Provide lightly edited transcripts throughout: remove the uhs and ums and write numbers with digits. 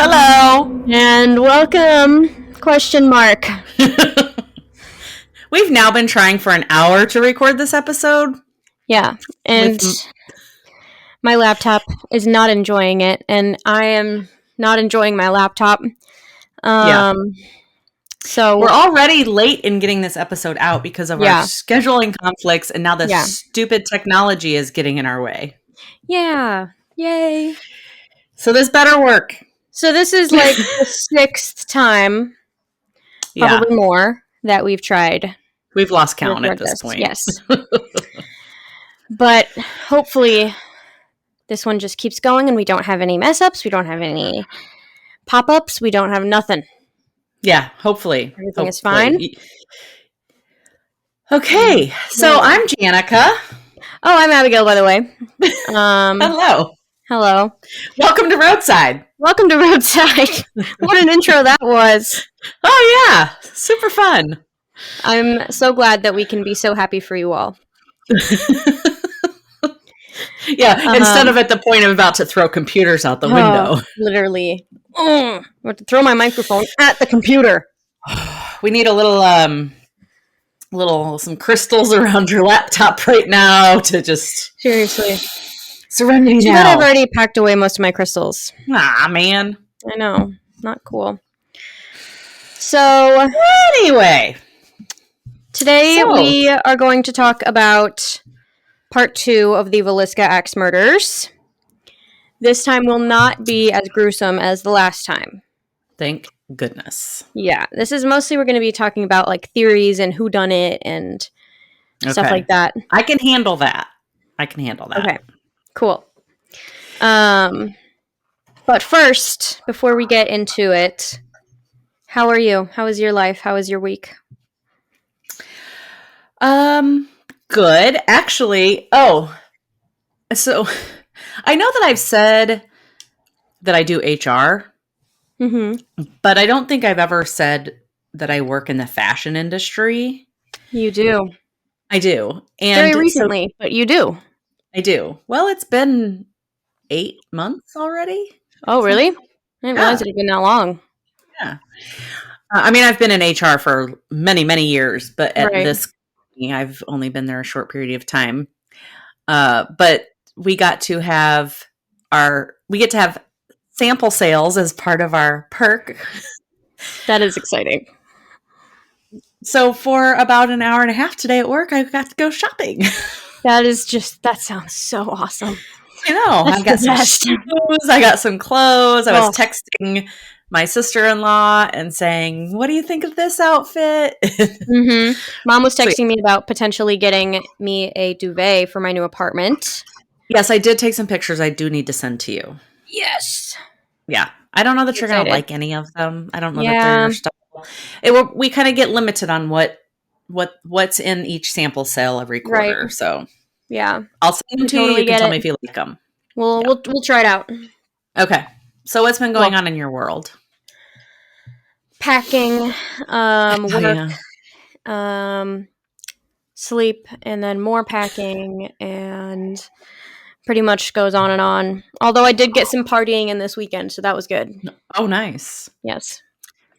Hello. And welcome, question mark. We've now been trying for an hour to record this episode. Yeah, and my laptop is not enjoying it, and I am not enjoying my laptop. So we're already late in getting this episode out because of our scheduling conflicts, and now the stupid technology is getting in our way. Yeah. Yay. So this better work. So this is like the sixth time, probably more, that we've tried. We've lost count at this point. Yes. But hopefully this one just keeps going and we don't have any mess ups. We don't have any pop-ups. We don't have nothing. Yeah, hopefully. Everything is fine. Okay, so I'm Janica. Oh, I'm Abigail, by the way. Hello. Hello. Welcome to Roadside. Welcome to Roadside. What an intro that was. Oh, yeah. Super fun. I'm so glad that we can be so happy for you all. Yeah, instead of at the point of about to throw computers out the window. Literally. I have to throw my microphone at the computer. We need a some crystals around your laptop right now to just... Seriously. Serenity now. But I've already packed away most of my crystals. Ah, man. I know. Not cool. So... Anyway. Today we are going to talk about part 2 of the Villisca axe murders. This time will not be as gruesome as the last time. Thank goodness. Yeah, this is mostly we're going to be talking about like theories and whodunit and stuff like that. I can handle that. Okay, cool. But first, before we get into it, how are you? How is your life? How is your week? Good. Actually, so I know that I've said that I do HR, but I don't think I've ever said that I work in the fashion industry. You do. I do. And very recently, but you do. I do. Well, it's been 8 months already. Oh, really? I didn't realize it had been that long. Yeah. I mean, I've been in HR for many, many years, but at this company, I've only been there a short period of time. But we get to have sample sales as part of our perk. That is exciting. So for about an hour and a half today at work, I got to go shopping. That sounds so awesome. I know. I got some shoes. I got some clothes. I was texting my sister-in-law and saying, "What do you think of this outfit?" Mom was texting me about potentially getting me a duvet for my new apartment. Yes, I did take some pictures I do need to send to you. Yes. Yeah. I don't know that you're going to like any of them. I don't know that they're your style. We kind of get limited on what's in each sample sale every quarter. Right. So yeah, I'll send them to you. You can tell me if you like them. We'll try it out. Okay. So what's been going on in your world? Packing, work, sleep, and then more packing, and pretty much goes on and on. Although I did get some partying in this weekend, so that was good. Oh, nice. Yes.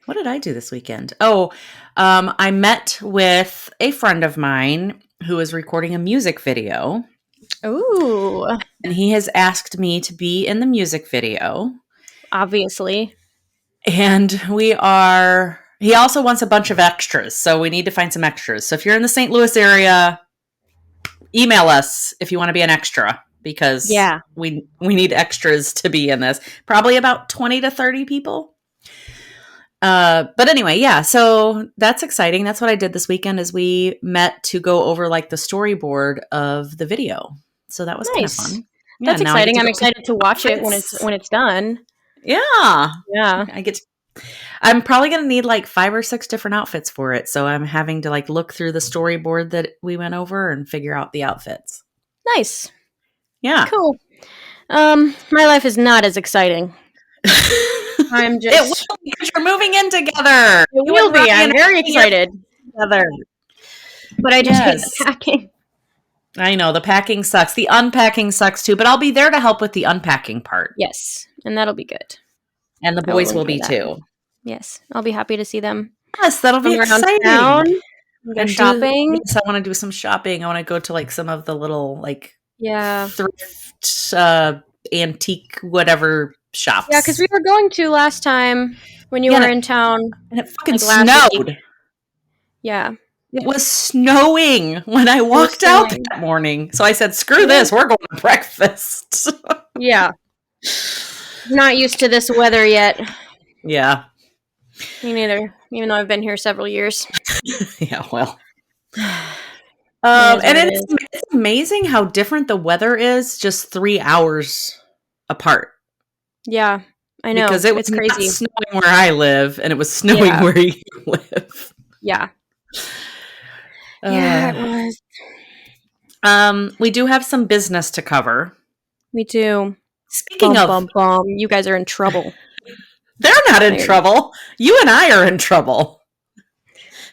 What did I do this weekend? I met with a friend of mine who is recording a music video. Ooh. And he has asked me to be in the music video. Obviously. And he also wants a bunch of extras, so we need to find some extras. So if you're in the St. Louis area, email us if you want to be an extra, because we need extras to be in this. Probably about 20 to 30 people. But anyway, yeah, so that's exciting. That's what I did this weekend is we met to go over like the storyboard of the video. So that was kind of fun. Yeah, that's exciting. I'm excited to watch it when it's done. Yeah. Yeah. I'm probably going to need like 5 or 6 different outfits for it. So I'm having to like look through the storyboard that we went over and figure out the outfits. Nice. Yeah. Cool. My life is not as exciting. I'm just... It will be because you're moving in together. It will be. I'm very excited. Together. But I just hate the packing. I know. The packing sucks. The unpacking sucks too. But I'll be there to help with the unpacking part. Yes. And that'll be good. And the boys will be too. Yes, I'll be happy to see them. Yes, that'll be exciting. Town, go shopping. Yes, I want to do some shopping. I want to go to like some of the little like thrift, antique, whatever shops. Yeah, because we were going to last time when you were in town, and it fucking snowed. Yeah. It was snowing when I walked out that morning. So I said, screw this, we're going to breakfast. Yeah. Not used to this weather yet. Yeah. Me neither, even though I've been here several years. Yeah, well. And it's amazing how different the weather is just 3 hours apart. Yeah, I know. Because it was crazy. Not snowing where I live, and it was snowing where you live. Yeah. Yeah, it was. We do have some business to cover. We do. Speaking of... you guys are in trouble. They're not in trouble. You and I are in trouble.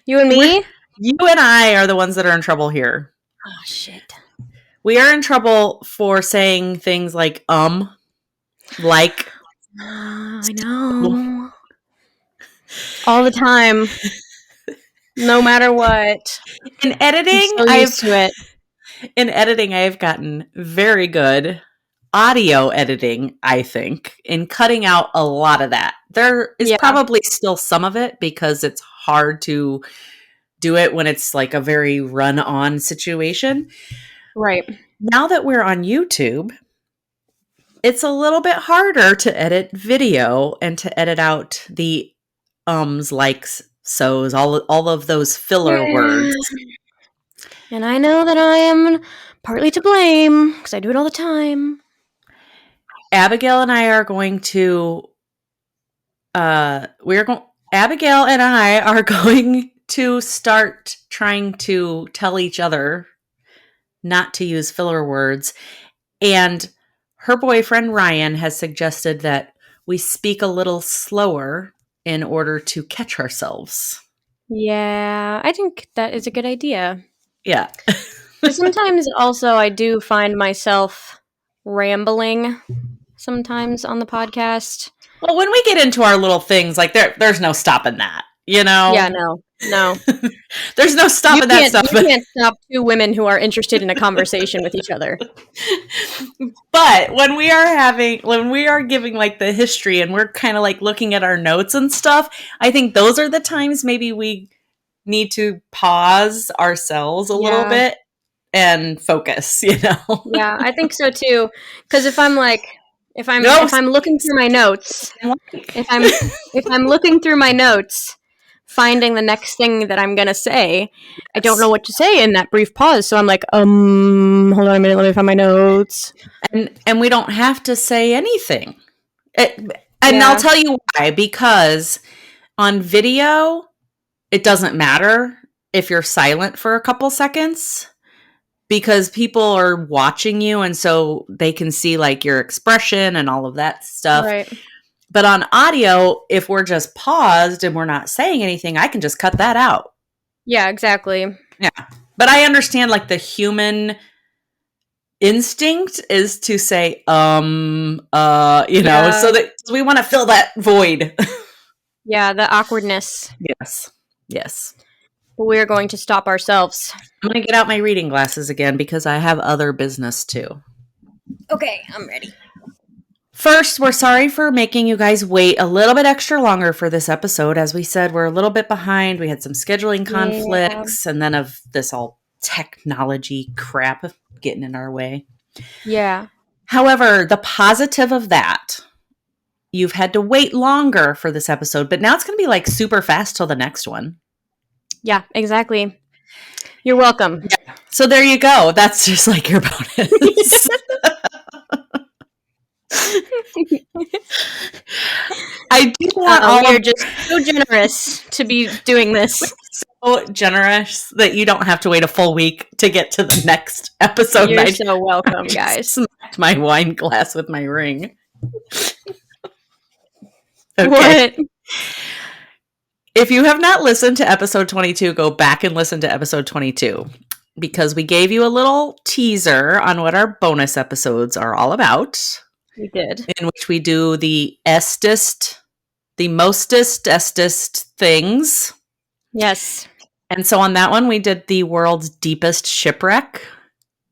You and me? You and I are the ones that are in trouble here. Oh, shit. We are in trouble for saying things like, like. I know. All the time. No matter what. In editing, In editing, I have gotten very good audio editing, I think, in cutting out a lot of that. There is probably still some of it because it's hard to do it when it's like a very run-on situation. Right. Now that we're on YouTube, it's a little bit harder to edit video and to edit out the likes, so's, all of those filler words. And I know that I am partly to blame because I do it all the time. Abigail and I are going to Abigail and I are going to start trying to tell each other not to use filler words. And her boyfriend Ryan has suggested that we speak a little slower in order to catch ourselves. Yeah, I think that is a good idea. Yeah. Sometimes also I do find myself rambling sometimes on the podcast. Well, when we get into our little things, like there's no stopping that, you know? Yeah, no. There's no stopping that stuff. You can't stop two women who are interested in a conversation with each other. But when we are giving like the history and we're kind of like looking at our notes and stuff, I think those are the times maybe we need to pause ourselves a little bit and focus, you know? Yeah, I think so too. Because if I'm looking through my notes, if I'm looking through my notes, finding the next thing that I'm gonna say, I don't know what to say in that brief pause. So I'm like, hold on a minute, let me find my notes. And we don't have to say anything. I'll tell you why. Because on video, it doesn't matter if you're silent for a couple seconds. Because people are watching you, and so they can see like your expression and all of that stuff. Right. But on audio, if we're just paused and we're not saying anything, I can just cut that out. Yeah, exactly. Yeah. But I understand like the human instinct is to say, so that we want to fill that void. Yeah, the awkwardness. Yes. But we're going to stop ourselves. I'm going to get out my reading glasses again because I have other business too. Okay, I'm ready. First, we're sorry for making you guys wait a little bit extra longer for this episode. As we said, we're a little bit behind. We had some scheduling conflicts and then of this all technology crap getting in our way. Yeah. However, the positive of that, you've had to wait longer for this episode, but now it's going to be like super fast till the next one. Yeah, exactly. You're welcome. Yeah. So there you go. That's just like your bonus. I do want you're just so generous to be doing this. So generous that you don't have to wait a full week to get to the next episode. You're so welcome, guys. Smacked my wine glass with my ring. Okay. What? If you have not listened to episode 22, go back and listen to episode 22 because we gave you a little teaser on what our bonus episodes are all about. We did. In which we do the mostest things. Yes. And so on that one, we did the world's deepest shipwreck.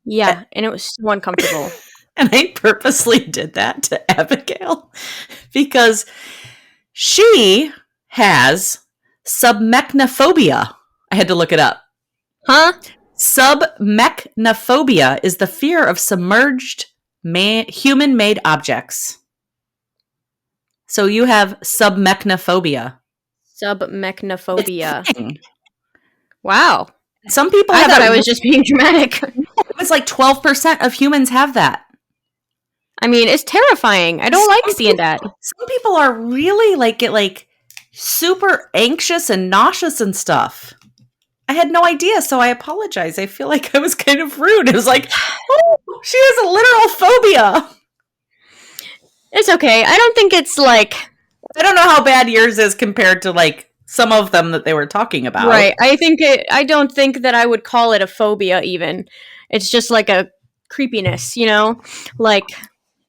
Yeah, and it was so uncomfortable. And I purposely did that to Abigail because she has submechnophobia. I had to look it up. Huh? Submechnophobia is the fear of submerged human-made objects. So you have submechnophobia. Submechnophobia. Wow. Some people I thought I was just being dramatic. It's like 12% of humans have that. I mean, it's terrifying. I don't like seeing that. Some people are really get super anxious and nauseous and stuff. I had no idea, so I apologize. I feel like I was kind of rude. It was like, oh, she has a literal phobia. It's okay. I don't think it's I don't know how bad yours is compared to some of them that they were talking about. Right. I don't think that I would call it a phobia even. It's just like a creepiness,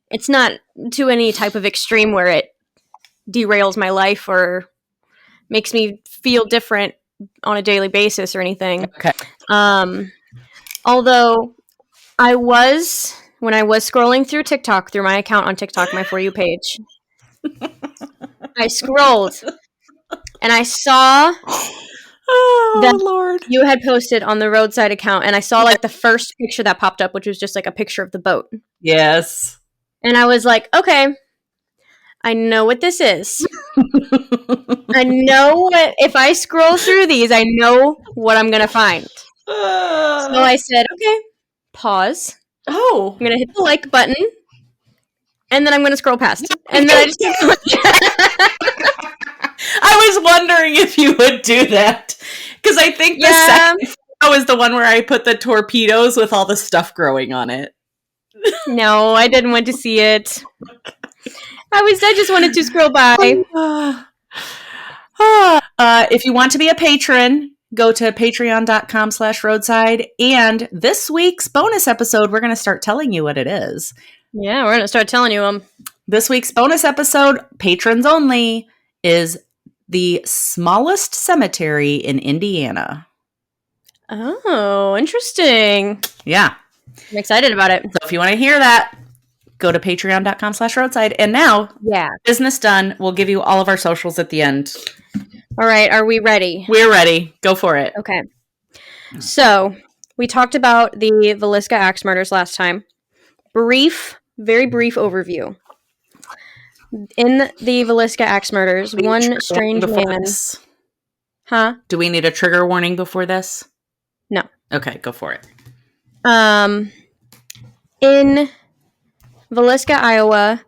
it's not to any type of extreme where it derails my life or makes me feel different on a daily basis or anything. Okay. Although when I was scrolling through TikTok, through my account on TikTok, my For You page, I scrolled and I saw that Lord, you had posted on the roadside account, and I saw the first picture that popped up, which was just a picture of the boat. Yes. And I was like, okay, I know what this is. I know if I scroll through these, I know what I'm going to find. So I said, okay, pause. Oh. I'm going to hit the like button, and then I'm going to scroll past. And then I just I was wondering if you would do that. Because I think the second photo is the one where I put the torpedoes with all the stuff growing on it. No, I didn't want to see it. I just wanted to scroll by. If you want to be a patron, go to patreon.com/roadside. And this week's bonus episode, we're going to start telling you what it is. Yeah, we're going to start telling you them. This week's bonus episode, patrons only, is the smallest cemetery in Indiana. Oh, interesting. Yeah. I'm excited about it. So if you want to hear that, go to patreon.com/roadside. And now, business done. We'll give you all of our socials at the end. All right. Are we ready? We're ready. Go for it. Okay. So we talked about the Villisca axe murders last time. Very brief overview. In the Villisca axe murders, one strange man... Huh? Do we need a trigger warning before this? No. Okay, go for it. In Villisca, Iowa,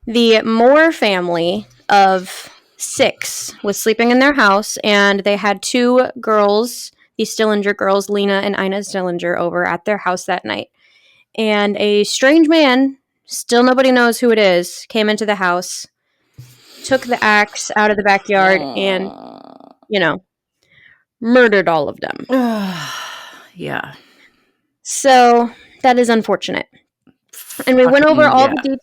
the Moore family of 6 was sleeping in their house, and they had 2 girls, the Stillinger girls, Lena and Ina Stillinger, over at their house that night. And a strange man, still nobody knows who it is, came into the house, took the axe out of the backyard, and, murdered all of them. Yeah. So that is unfortunate. And we went over all the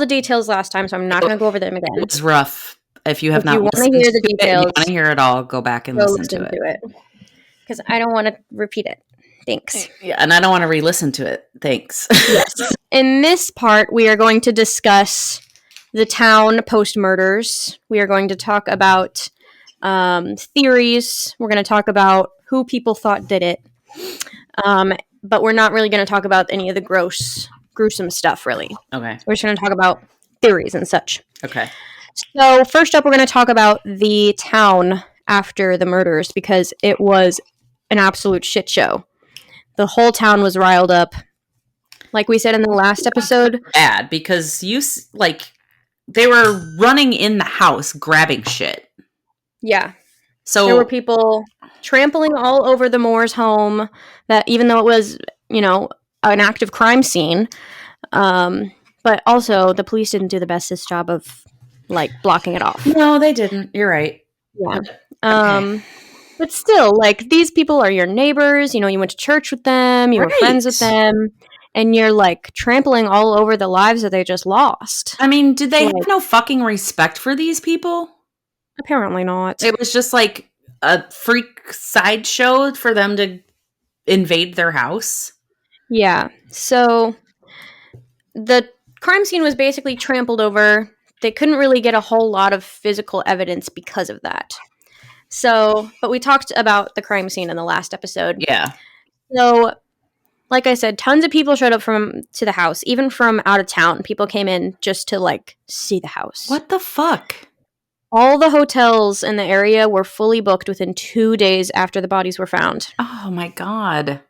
details last time, so I'm not going to go over them again. It's rough. If you have not want to hear the details, you want to hear it all, go back and listen to it. Because I don't want to repeat it. Thanks. Yeah, and I don't want to re-listen to it. Thanks. Yes. In this part, we are going to discuss the town post-murders. We are going to talk about theories. We're going to talk about who people thought did it. But we're not really going to talk about any of the gruesome stuff, really. Okay. We're just going to talk about theories and such. Okay. So first up, we're going to talk about the town after the murders, because it was an absolute shit show. The whole town was riled up. Like we said in the last episode. Bad, because they were running in the house grabbing shit. Yeah. So there were people trampling all over the Moore's home, that even though it was, an active crime scene, but also the police didn't do the bestest job of blocking it off. No, they didn't. You're right. Yeah. Okay. But still, these people are your neighbors. You went to church with them. You were friends with them. and you're like trampling all over the lives that they just lost. I mean, did they have no fucking respect for these people? Apparently not. It was just like a freak sideshow for them to invade their house. Yeah. So the crime scene was basically trampled over. They couldn't really get a whole lot of physical evidence because of that. So, but we talked about the crime scene in the last episode. Yeah. So, like I said, tons of people showed up to the house, even from out of town. People came in just to like see the house. What the fuck? All the hotels in the area were fully booked within 2 days after the bodies were found. Oh my God.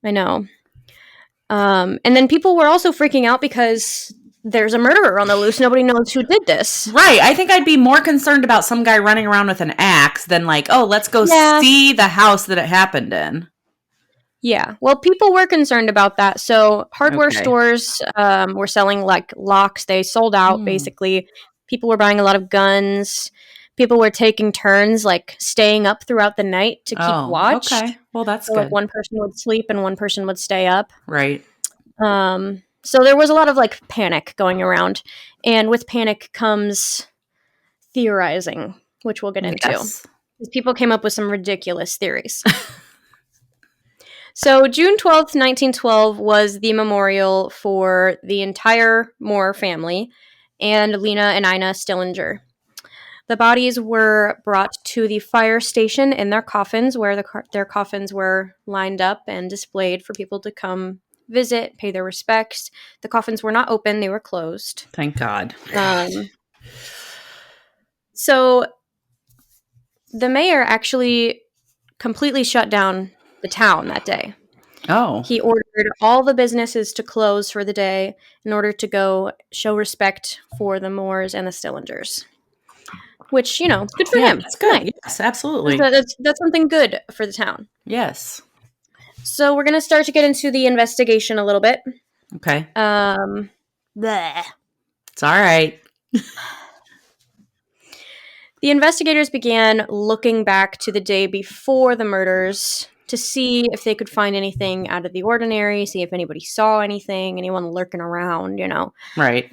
I know. And then people were also freaking out because there's a murderer on the loose. Nobody knows who did this. Right. I think I'd be more concerned about some guy running around with an axe than like, oh, let's go see the house that it happened in. Yeah. Well, people were concerned about that. So hardware stores were selling like locks. They sold out, basically. People were buying a lot of guns. People were taking turns, like staying up throughout the night to keep watch. Okay. Well, that's good. Like one person would sleep and one person would stay up. Right. So there was a lot of like panic going around. And with panic comes theorizing, which we'll get into. Because people came up with some ridiculous theories. So June 12th, 1912 was the memorial for the entire Moore family and Lena and Ina Stillinger. The bodies were brought to the fire station in their coffins, where their coffins were lined up and displayed for people to come visit, pay their respects. The coffins were not open, they were closed. Thank God. So the mayor actually completely shut down the town that day. Oh. He ordered all the businesses to close for the day in order to go show respect for the Moores and the Stillingers. Which, you know, good for him. That's good. Nice. Yes, absolutely. That's something good for the town. Yes. So we're going to start to get into the investigation a little bit. Okay. Bleh. It's all right. The investigators began looking back to the day before the murders to see if they could find anything out of the ordinary, see if anybody saw anything, anyone lurking around, you know. Right.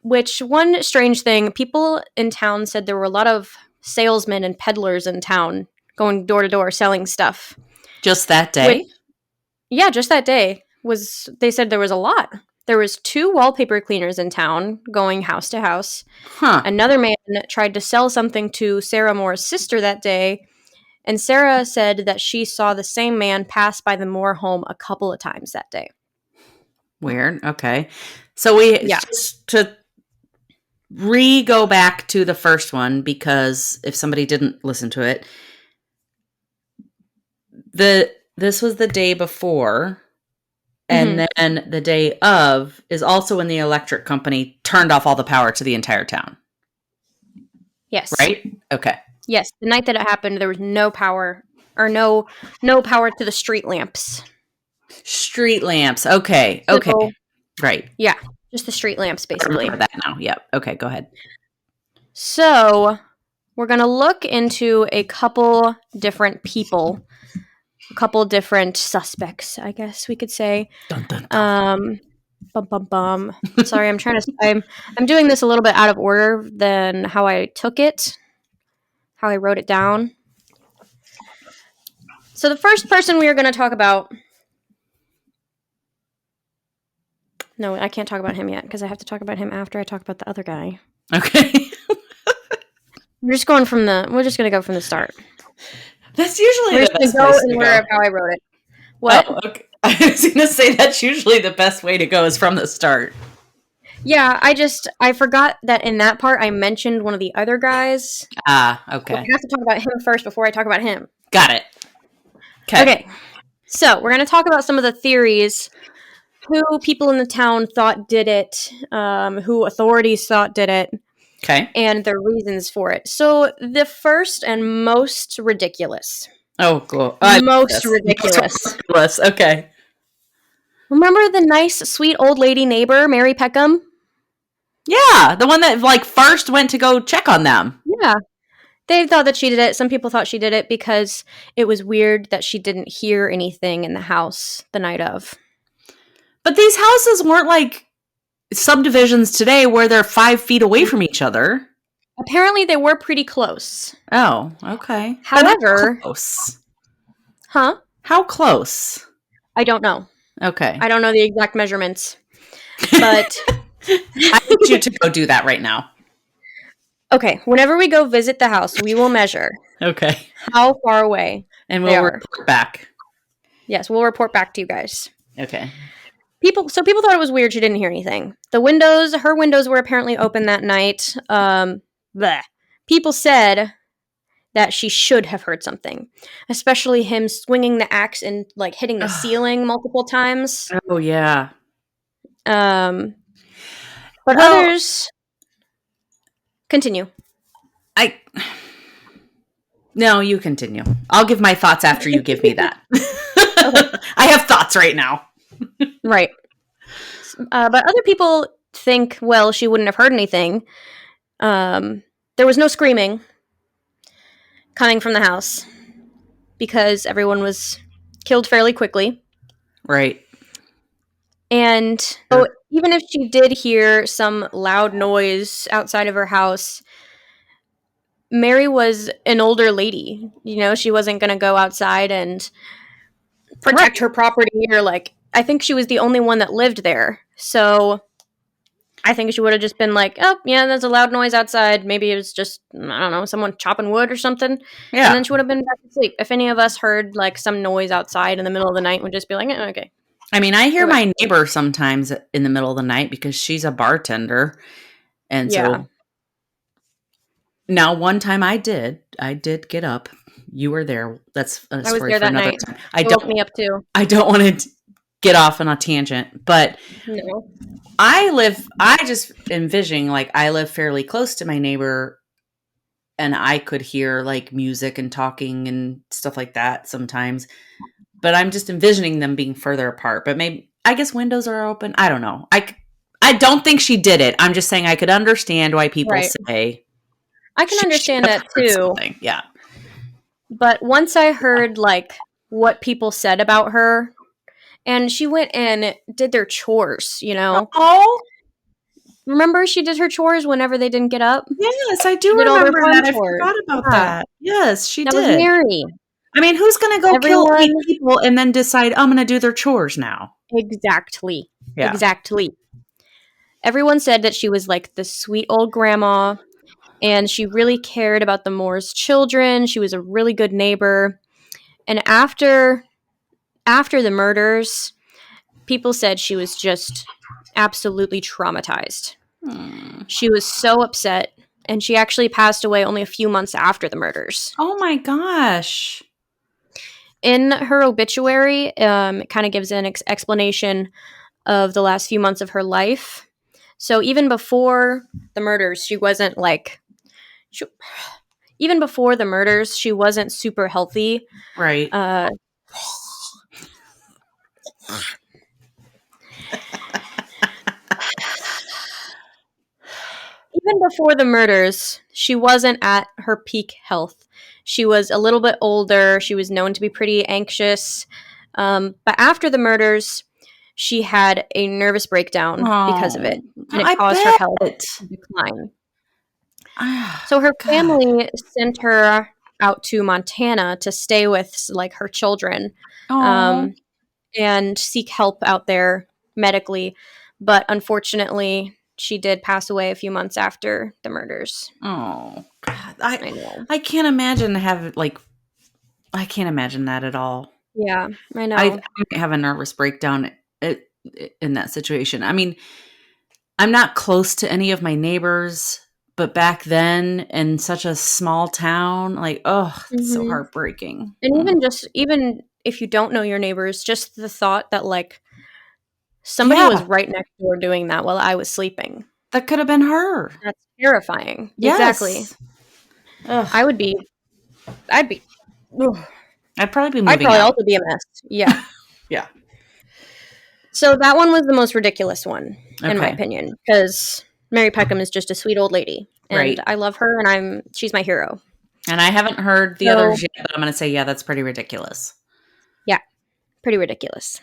Which, one strange thing, people in town said there were a lot of salesmen and peddlers in town going door to door selling stuff. Just that day? Yeah, just that day. They said there was a lot. There was 2 wallpaper cleaners in town going house to house. Huh. Another man tried to sell something to Sarah Moore's sister that day, and Sarah said that she saw the same man pass by the Moore home a couple of times that day. Weird. Okay. So just to go back to the first one, because if somebody didn't listen to it, this was the day before, and then the day of is also when the electric company turned off all the power to the entire town. Yes. Right? Okay. Yes. The night that it happened, there was no power, or no power to the street lamps. Street lamps. Okay. Okay. So, right. Yeah. Just the street lamps, basically. I remember that now. Yep. Okay. Go ahead. So we're going to look into a couple different people, a couple different suspects, I guess we could say. Dun, dun, dun. Sorry, I'm doing this a little bit out of order than how I took it, how I wrote it down. So the first person we are going to talk about. No, I can't talk about him yet because I have to talk about him after I talk about the other guy. Okay. We're just going we're just going to go from the start. That's usually the best place to go. How I wrote it. What? Oh, okay. I was going to say that's usually the best way to go is from the start. Yeah, I forgot that in that part I mentioned one of the other guys. Ah, okay. So I have to talk about him first before I talk about him. Got it. Okay. So we're going to talk about some of the theories, who people in the town thought did it, who authorities thought did it. Okay. And their reasons for it. So the first and most ridiculous. Oh, cool. Most ridiculous. Okay. Remember the nice, sweet old lady neighbor, Mary Peckham? Yeah, the one that first went to go check on them. Yeah. They thought that she did it. Some people thought she did it because it was weird that she didn't hear anything in the house the night of. But these houses weren't like subdivisions today where they're 5 feet away from each other. Apparently, they were pretty close. Oh, okay. However, close. Huh? How close? I don't know. Okay. I don't know the exact measurements. But I need you to go do that right now. Okay. Whenever we go visit the house, we will measure. Okay. How far away. And we'll report back. Yes, we'll report back to you guys. Okay. People thought it was weird she didn't hear anything. Her windows were apparently open that night. People said that she should have heard something, especially him swinging the axe and like hitting the ceiling multiple times. Oh yeah. But others continue. No, you continue. I'll give my thoughts after you give me that. Okay. I have thoughts right now. Right. But other people think, well, she wouldn't have heard anything. There was no screaming coming from the house because everyone was killed fairly quickly. Right. And so even if she did hear some loud noise outside of her house, Mary was an older lady. You know, she wasn't going to go outside and protect her property or like, I think she was the only one that lived there. So I think she would have just been like, oh, yeah, there's a loud noise outside. Maybe it was just, I don't know, someone chopping wood or something. Yeah. And then she would have been back to sleep. If any of us heard like some noise outside in the middle of the night, we'd just be like, okay. I mean, I hear my neighbor sometimes in the middle of the night because she's a bartender. And so now one time I did get up. You were there. That's a story for another time. Woke me up too. I don't want to get off on a tangent, but no. I just envisioning like I live fairly close to my neighbor and I could hear like music and talking and stuff like that sometimes, but I'm just envisioning them being further apart, but maybe, I guess windows are open. I don't know. I don't think she did it. I'm just saying I could understand why people say. I can understand that too. Something. Yeah. But once I heard like what people said about her, and she went and did their chores, you know. Oh, remember she did her chores whenever they didn't get up? Yes, I do remember that. I forgot about that. Yes, she did. That was Mary. I mean, who's going to go kill 8 people and then decide, I'm going to do their chores now? Exactly. Yeah. Exactly. Everyone said that she was like the sweet old grandma, and she really cared about the Moore's children. She was a really good neighbor. And after the murders, people said she was just absolutely traumatized. She was so upset, and she actually passed away only a few months after the murders. Oh my gosh. In her obituary, it kind of gives an explanation of the last few months of her life. So even before the murders, she wasn't like... even before the murders, she wasn't super healthy. Right. Even before the murders, she wasn't at her peak health. She was a little bit older. She was known to be pretty anxious. But after the murders, she had a nervous breakdown because of it. And it caused her health to decline. So her family sent her out to Montana to stay with like her children and seek help out there medically. But unfortunately, she did pass away a few months after the murders. Oh, God. I can't imagine I can't imagine that at all. Yeah, I know. I might have a nervous breakdown in that situation. I mean, I'm not close to any of my neighbors, but back then in such a small town, like, it's so heartbreaking. And even if you don't know your neighbors, just the thought that like somebody was right next door doing that while I was sleeping. That could have been her. That's terrifying. Yes. Exactly. Ugh. I'd probably be moving I'd probably also be a mess. Yeah. Yeah. So that one was the most ridiculous one, in my opinion, because Mary Peckham is just a sweet old lady. And I love her, and she's my hero. And I haven't heard the others yet, but I'm going to say, yeah, that's pretty ridiculous. Yeah. Pretty ridiculous.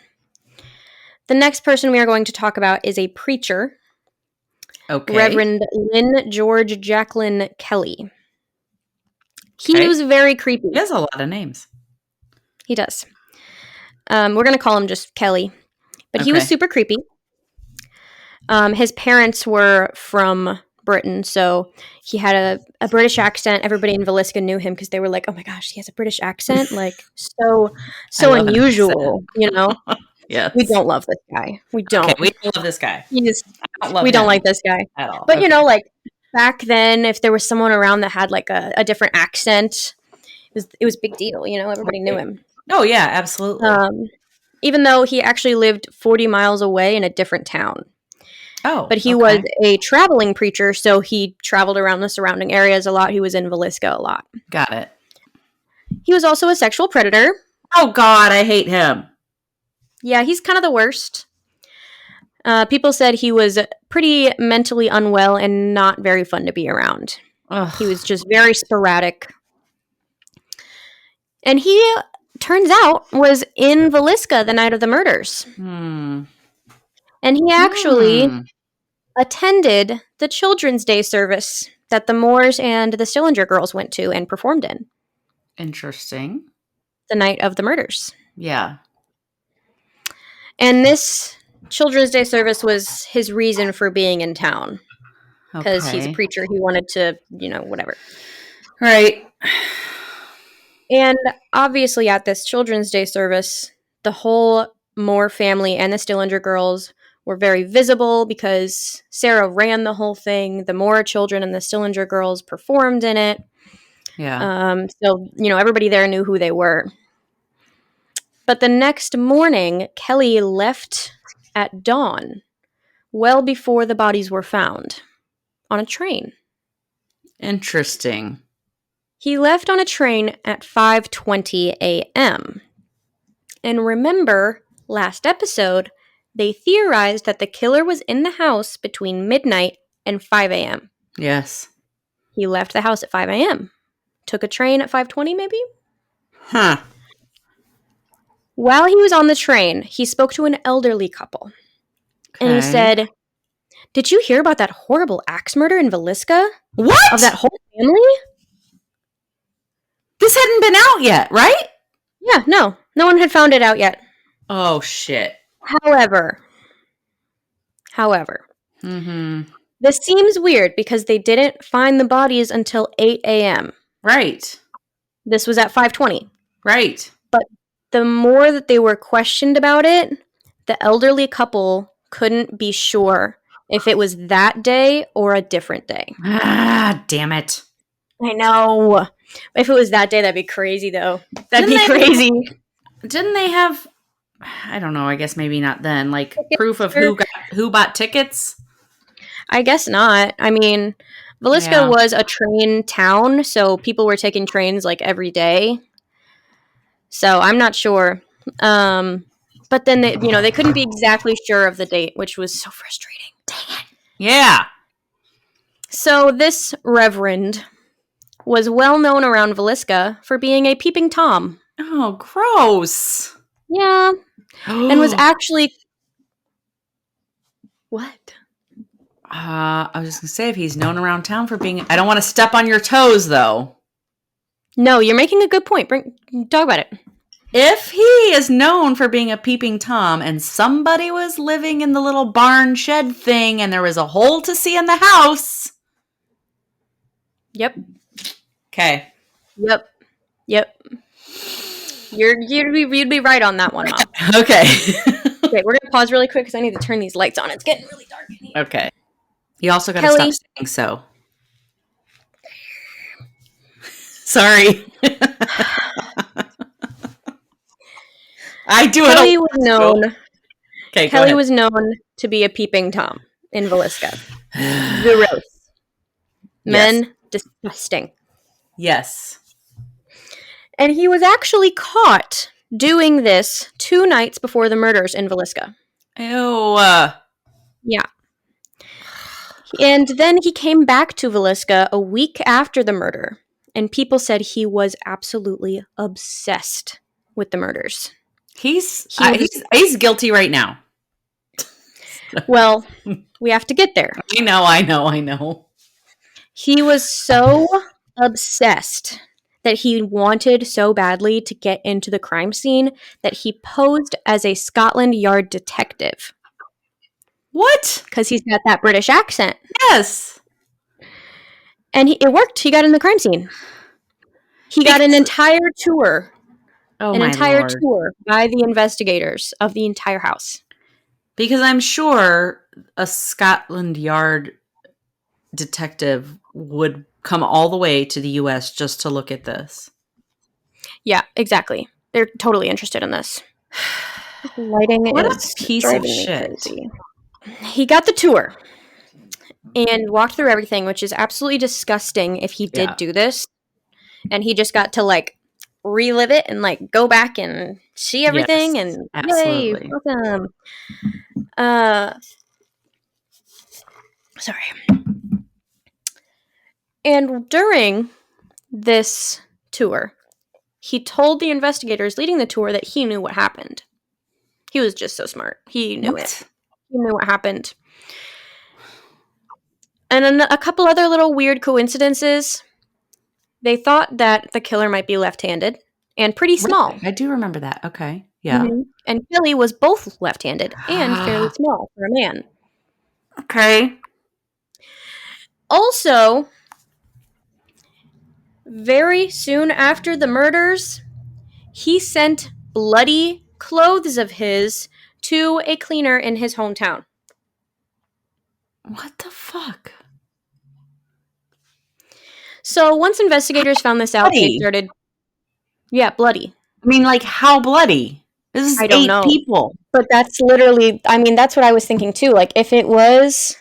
The next person we are going to talk about is a preacher. Okay. Reverend Lynn George Jacqueline Kelly. He was very creepy. He has a lot of names. He does. We're going to call him just Kelly. But he was super creepy. His parents were from Britain, so he had a British accent. Everybody in Villisca knew him because they were like, oh my gosh, he has a British accent? Like, so unusual, you know? Yes. We don't love this guy. We don't. Okay, we don't love this guy. We don't like this guy. At all. But, you know, like, back then, if there was someone around that had, like, a different accent, it was a big deal, you know? Everybody knew him. Oh, yeah, absolutely. Even though he actually lived 40 miles away in a different town. Oh, but he was a traveling preacher, so he traveled around the surrounding areas a lot. He was in Villisca a lot. Got it. He was also a sexual predator. Oh, God, I hate him. Yeah, he's kind of the worst. People said he was pretty mentally unwell and not very fun to be around. Ugh. He was just very sporadic. And he, turns out, was in Villisca the night of the murders. And he actually attended the Children's Day service that the Moores and the Stillinger girls went to and performed in. Interesting. The night of the murders. Yeah. And this Children's Day service was his reason for being in town. Because he's a preacher. He wanted to, you know, whatever. Right. And obviously at this Children's Day service, the whole Moore family and the Stillinger girls were very visible because Sarah ran the whole thing. The Moore children and the Stillinger girls performed in it. Yeah. So, you know, everybody there knew who they were. But the next morning, Kelly left at dawn, well before the bodies were found, on a train. Interesting. He left on a train at 5:20 a.m. And remember, last episode, they theorized that the killer was in the house between midnight and 5 a.m. Yes. He left the house at 5 a.m. Took a train at 5:20 maybe? Huh. While he was on the train, he spoke to an elderly couple. Okay. And he said, did you hear about that horrible axe murder in Villisca? What? Of that whole family? This hadn't been out yet, right? Yeah, no. No one had found it out yet. Oh, shit. However, this seems weird because they didn't find the bodies until 8 a.m. Right. This was at 5:20. Right. But the more that they were questioned about it, the elderly couple couldn't be sure if it was that day or a different day. Ah, damn it. I know. If it was that day, that'd be crazy, though. That'd be crazy. Didn't they have, I don't know, I guess maybe not then, like proof of who bought tickets? I guess not. I mean, Villisca was a train town, so people were taking trains like every day. So I'm not sure. But then they couldn't be exactly sure of the date, which was so frustrating. Dang it. Yeah. So this reverend was well known around Villisca for being a peeping Tom. Oh, gross. Yeah. And was actually... What? I was just going to say, if he's known around town for being... I don't want to step on your toes, though. No, you're making a good point. Talk about it. If he is known for being a peeping Tom and somebody was living in the little barn shed thing and there was a hole to see in the house... Yep. Okay. Yep. You'd be right on that one, Mom. Okay. Okay, we're gonna pause really quick because I need to turn these lights on. It's getting really dark in here. Okay. You also got to stop saying so. Sorry. I do it. Kelly was known. Okay, Kelly was known to be a peeping Tom in Villisca. Gross. Men, disgusting. Yes. And he was actually caught doing this 2 nights before the murders in Villisca. Ew. Yeah. And then he came back to Villisca a week after the murder, and people said he was absolutely obsessed with the murders. He's guilty right now. Well, we have to get there. I know. He was so obsessed that he wanted so badly to get into the crime scene that he posed as a Scotland Yard detective. What? Because he's got that British accent. Yes. And it worked. He got in the crime scene. He got an entire tour. Oh, an entire tour by the investigators of the entire house. Because I'm sure a Scotland Yard detective would come all the way to the U.S. just to look at this. Yeah, exactly. They're totally interested in this. Lighting what is a piece of shit. Crazy. He got the tour and walked through everything, which is absolutely disgusting if he did do this. And he just got to, like, relive it and, like, go back and see everything. Yes, and absolutely. Yay, welcome. Sorry. And during this tour, he told the investigators leading the tour that he knew what happened. He was just so smart. He knew it. He knew what happened. And a couple other little weird coincidences. They thought that the killer might be left-handed and pretty small. Really? I do remember that. Okay. Yeah. Mm-hmm. And Billy was both left-handed and fairly small for a man. Okay. Also, very soon after the murders, he sent bloody clothes of his to a cleaner in his hometown. What the fuck? So once investigators found this out, they started... Yeah, bloody. I mean, like, how bloody? This is 8 people. But that's literally... I mean, that's what I was thinking, too. Like, if it was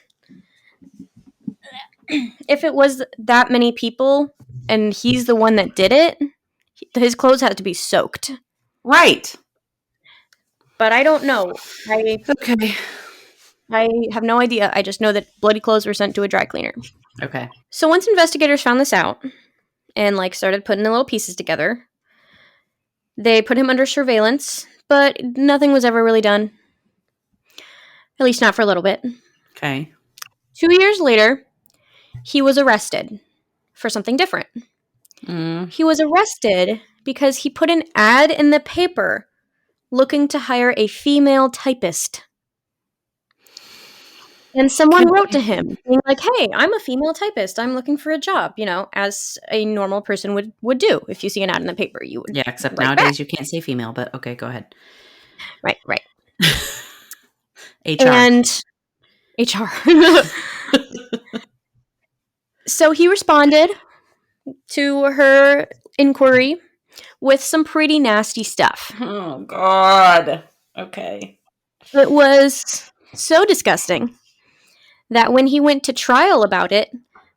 that many people and he's the one that did it, his clothes had to be soaked. Right. But I don't know. Okay. I have no idea. I just know that bloody clothes were sent to a dry cleaner. Okay. So once investigators found this out and, like, started putting the little pieces together, they put him under surveillance, but nothing was ever really done. At least not for a little bit. Okay. 2 years later, he was arrested for something different. He was arrested because he put an ad in the paper looking to hire a female typist. And someone wrote to him, being like, hey, I'm a female typist. I'm looking for a job, you know, as a normal person would do. If you see an ad in the paper, you would. Yeah, except nowadays you can't say female, but okay, go ahead. Right. HR. And HR. So he responded to her inquiry with some pretty nasty stuff. Oh, God. Okay. It was so disgusting that when he went to trial about it,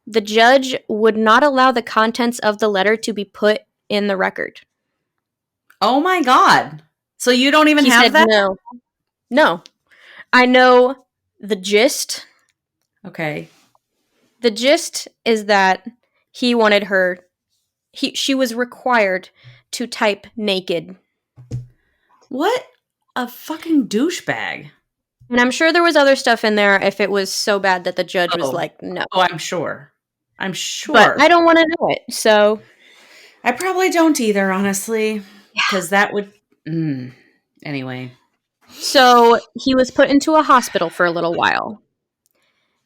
the judge would not allow the contents of the letter to be put in the record. Oh, my God. So you don't even have that? No. I know the gist. Okay. The gist is that he wanted her... She was required to type naked. What a fucking douchebag. And I'm sure there was other stuff in there if it was so bad that the judge was like, no. Oh, I'm sure. But I don't want to know it, so... I probably don't either, honestly. Because that would... Anyway. So, he was put into a hospital for a little while.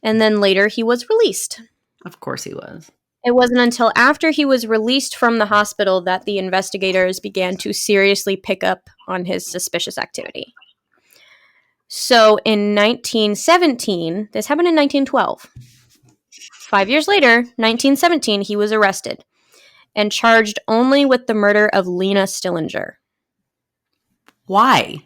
And then later, he was released. Of course he was. It wasn't until after he was released from the hospital that the investigators began to seriously pick up on his suspicious activity. So in 1917, this happened in 1912. 5 years later, 1917, he was arrested and charged only with the murder of Lena Stillinger. Why?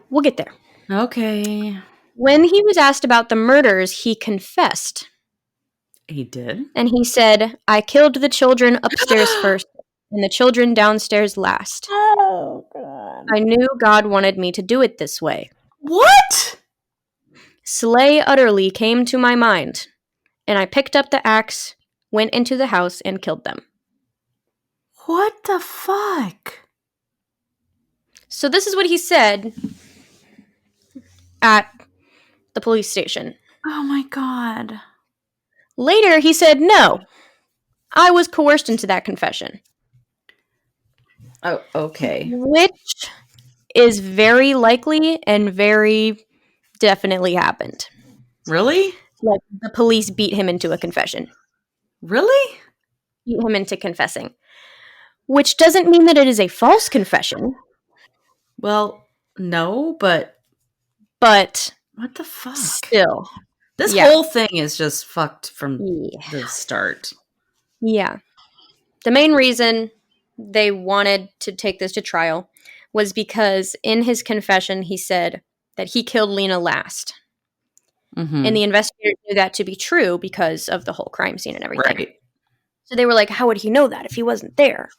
We'll get there. Okay. When he was asked about the murders, he confessed. He did? And he said, I killed the children upstairs first and the children downstairs last. Oh, God. I knew God wanted me to do it this way. What? Slay utterly came to my mind, and I picked up the axe, went into the house, and killed them. What the fuck? So this is what he said at the police station. Oh my God. Later, he said, no, I was coerced into that confession. Oh, okay. Which is very likely and very definitely happened. Really? Like, the police beat him into a confession. Really? Beat him into confessing. Which doesn't mean that it is a false confession. Well, no, but what the fuck? Still. This whole thing is just fucked from the start. Yeah. The main reason they wanted to take this to trial was because in his confession, he said that he killed Lena last. Mm-hmm. And the investigators knew that to be true because of the whole crime scene and everything. Right. So they were like, how would he know that if he wasn't there?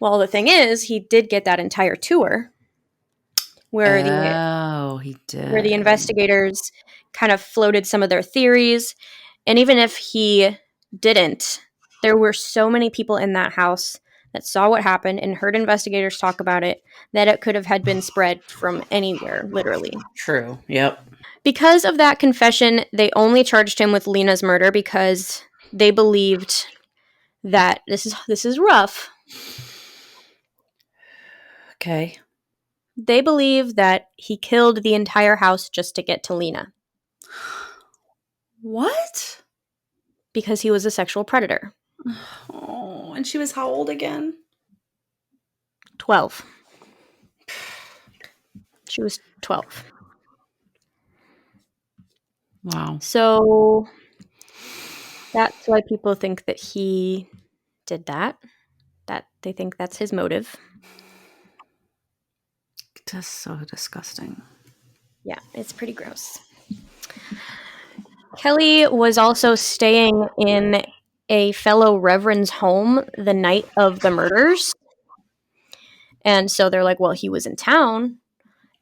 Well, the thing is, he did get that entire tour where he did. Where the investigators kind of floated some of their theories. And even if he didn't, there were so many people in that house that saw what happened and heard investigators talk about it that it could have had been spread from anywhere, literally. True. Yep. Because of that confession, they only charged him with Lena's murder because they believed that this is rough. Okay. They believe that he killed the entire house just to get to Lena. What? Because he was a sexual predator. Oh, and she was how old again? 12. She was 12. Wow. So that's why people think that he did that. That they think that's his motive. Just so disgusting. Yeah, it's pretty gross. Kelly was also staying in a fellow reverend's home the night of the murders. And so they're like, well, he was in town.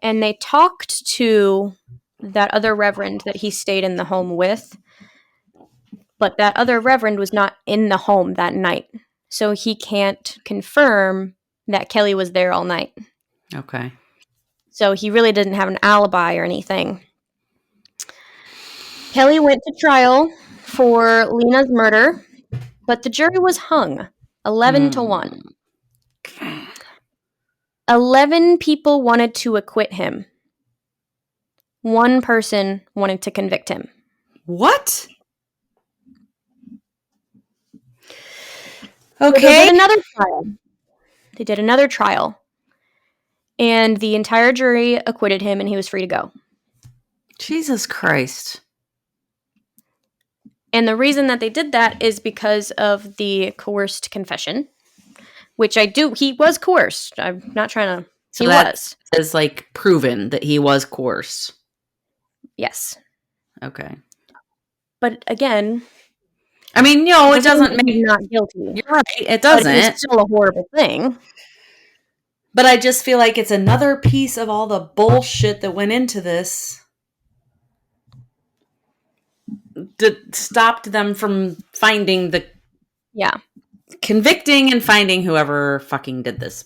And they talked to that other reverend that he stayed in the home with. But that other reverend was not in the home that night. So he can't confirm that Kelly was there all night. Okay. So he really didn't have an alibi or anything. Kelly went to trial for Lena's murder, but the jury was hung 11-1. 11 people wanted to acquit him. One person wanted to convict him. What? Okay. So they did another trial. And the entire jury acquitted him, and he was free to go. Jesus Christ. And the reason that they did that is because of the coerced confession, which he was coerced. I'm not trying to... So that is like proven that he was coerced. Yes. Okay. But again... I mean, no, it doesn't make... He's not guilty. You're right, it doesn't. But it's still a horrible thing. But I just feel like it's another piece of all the bullshit that went into this that stopped them from finding the... Yeah. Convicting and finding whoever fucking did this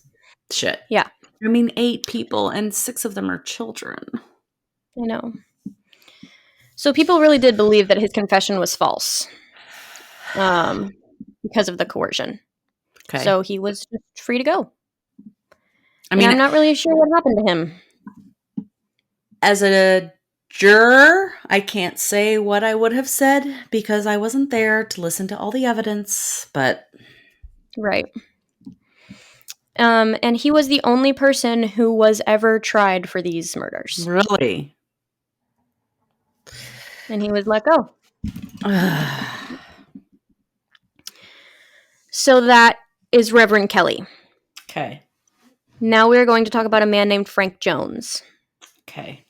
shit. Yeah. I mean, 8 people, and 6 of them are children. I know. So people really did believe that his confession was false. Because of the coercion. Okay. So he was just free to go. I mean, I'm not really sure what happened to him. As a juror, I can't say what I would have said because I wasn't there to listen to all the evidence, but... Right. And he was the only person who was ever tried for these murders. Really? And he was let go. So that is Reverend Kelly. Okay. Now we're going to talk about a man named Frank Jones. Okay.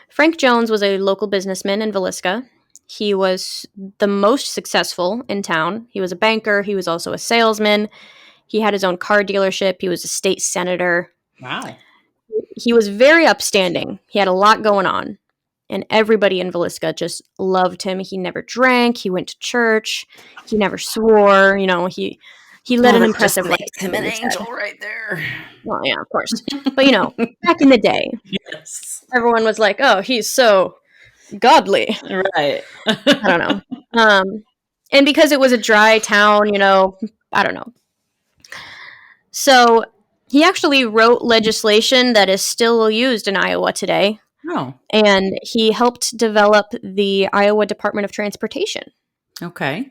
Frank Jones was a local businessman in Villisca. He was the most successful in town. He was a banker. He was also a salesman. He had his own car dealership. He was a state senator. Wow. He was very upstanding. He had a lot going on. And everybody in Villisca just loved him. He never drank. He went to church. He never swore. You know, He led an impressive life. Him an angel right there. Well, yeah, of course. But, back in the day, yes, everyone was like, oh, he's so godly. Right. I don't know. And because it was a dry town, I don't know. So he actually wrote legislation that is still used in Iowa today. Oh. And he helped develop the Iowa Department of Transportation. Okay.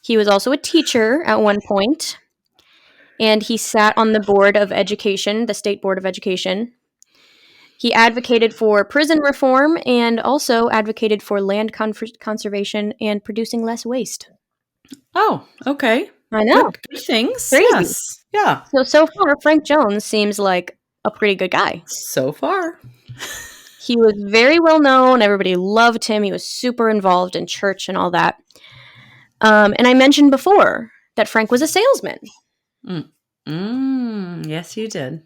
He was also a teacher at one point. And he sat on the Board of Education, the State Board of Education. He advocated for prison reform and also advocated for land conservation and producing less waste. Oh, okay. I know. Good things. Crazy. Yes. Yeah. So far, Frank Jones seems like a pretty good guy. So far. He was very well known. Everybody loved him. He was super involved in church and all that. And I mentioned before that Frank was a salesman. Yes, you did.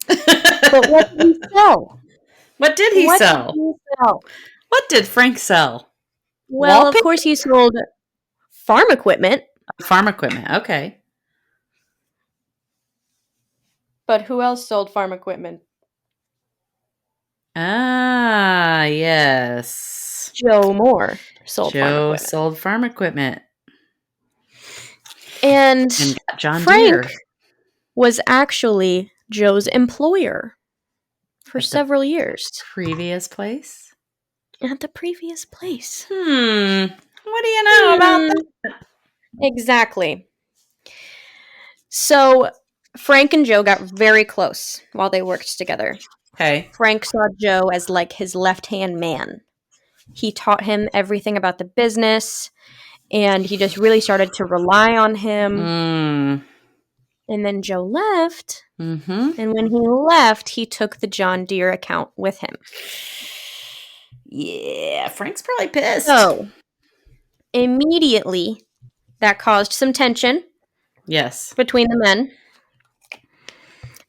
But what did he sell? What did he sell? What did Frank sell? Well, of course, he sold farm equipment. Farm equipment, okay. But who else sold farm equipment? Ah, yes. Joe Moore sold farm equipment. sold farm equipment. And got John Frank Deere. Was actually Joe's employer for several years. Previous place? At the previous place. What do you know about that? Exactly. So Frank and Joe got very close while they worked together. Okay. Frank saw Joe as like his left-hand man. He taught him everything about the business, and he just really started to rely on him. And then Joe left, and when he left, he took the John Deere account with him. Yeah, Frank's probably pissed. So, immediately, that caused some tension. Yes. Between the men.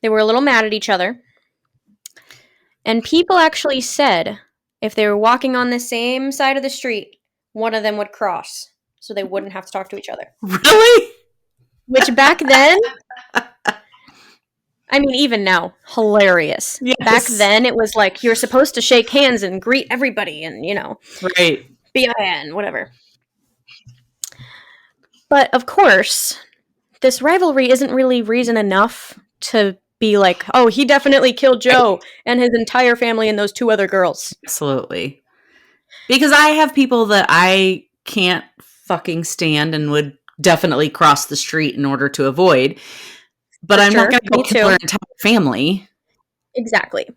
They were a little mad at each other. And people actually said if they were walking on the same side of the street, one of them would cross so they wouldn't have to talk to each other. Really? Which back then, I mean, even now, hilarious. Yes. Back then, it was like you're supposed to shake hands and greet everybody and, right. Be a man, whatever. But of course, this rivalry isn't really reason enough to be like, oh, he definitely killed Joe and his entire family and those two other girls. Absolutely. Because I have people that I can't fucking stand and would definitely cross the street in order to avoid. But I'm not going to go kill their entire family. Exactly.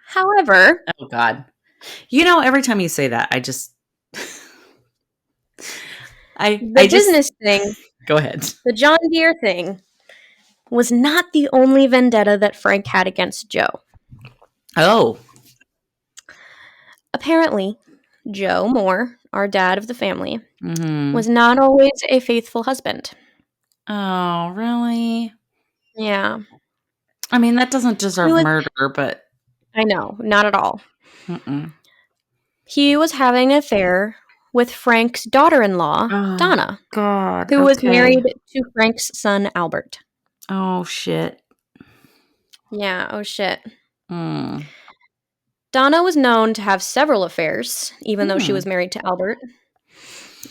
However. Oh, God. Every time you say that, I just... business thing. Go ahead. The John Deere thing was not the only vendetta that Frank had against Joe. Oh. Apparently, Joe Moore, our dad of the family, was not always a faithful husband. Oh, really? Yeah. I mean, that doesn't deserve murder, but... I know, not at all. He was having an affair with Frank's daughter-in-law, Donna, who was married to Frank's son, Albert. Oh, shit. Yeah, oh, shit. Donna was known to have several affairs, even though she was married to Albert.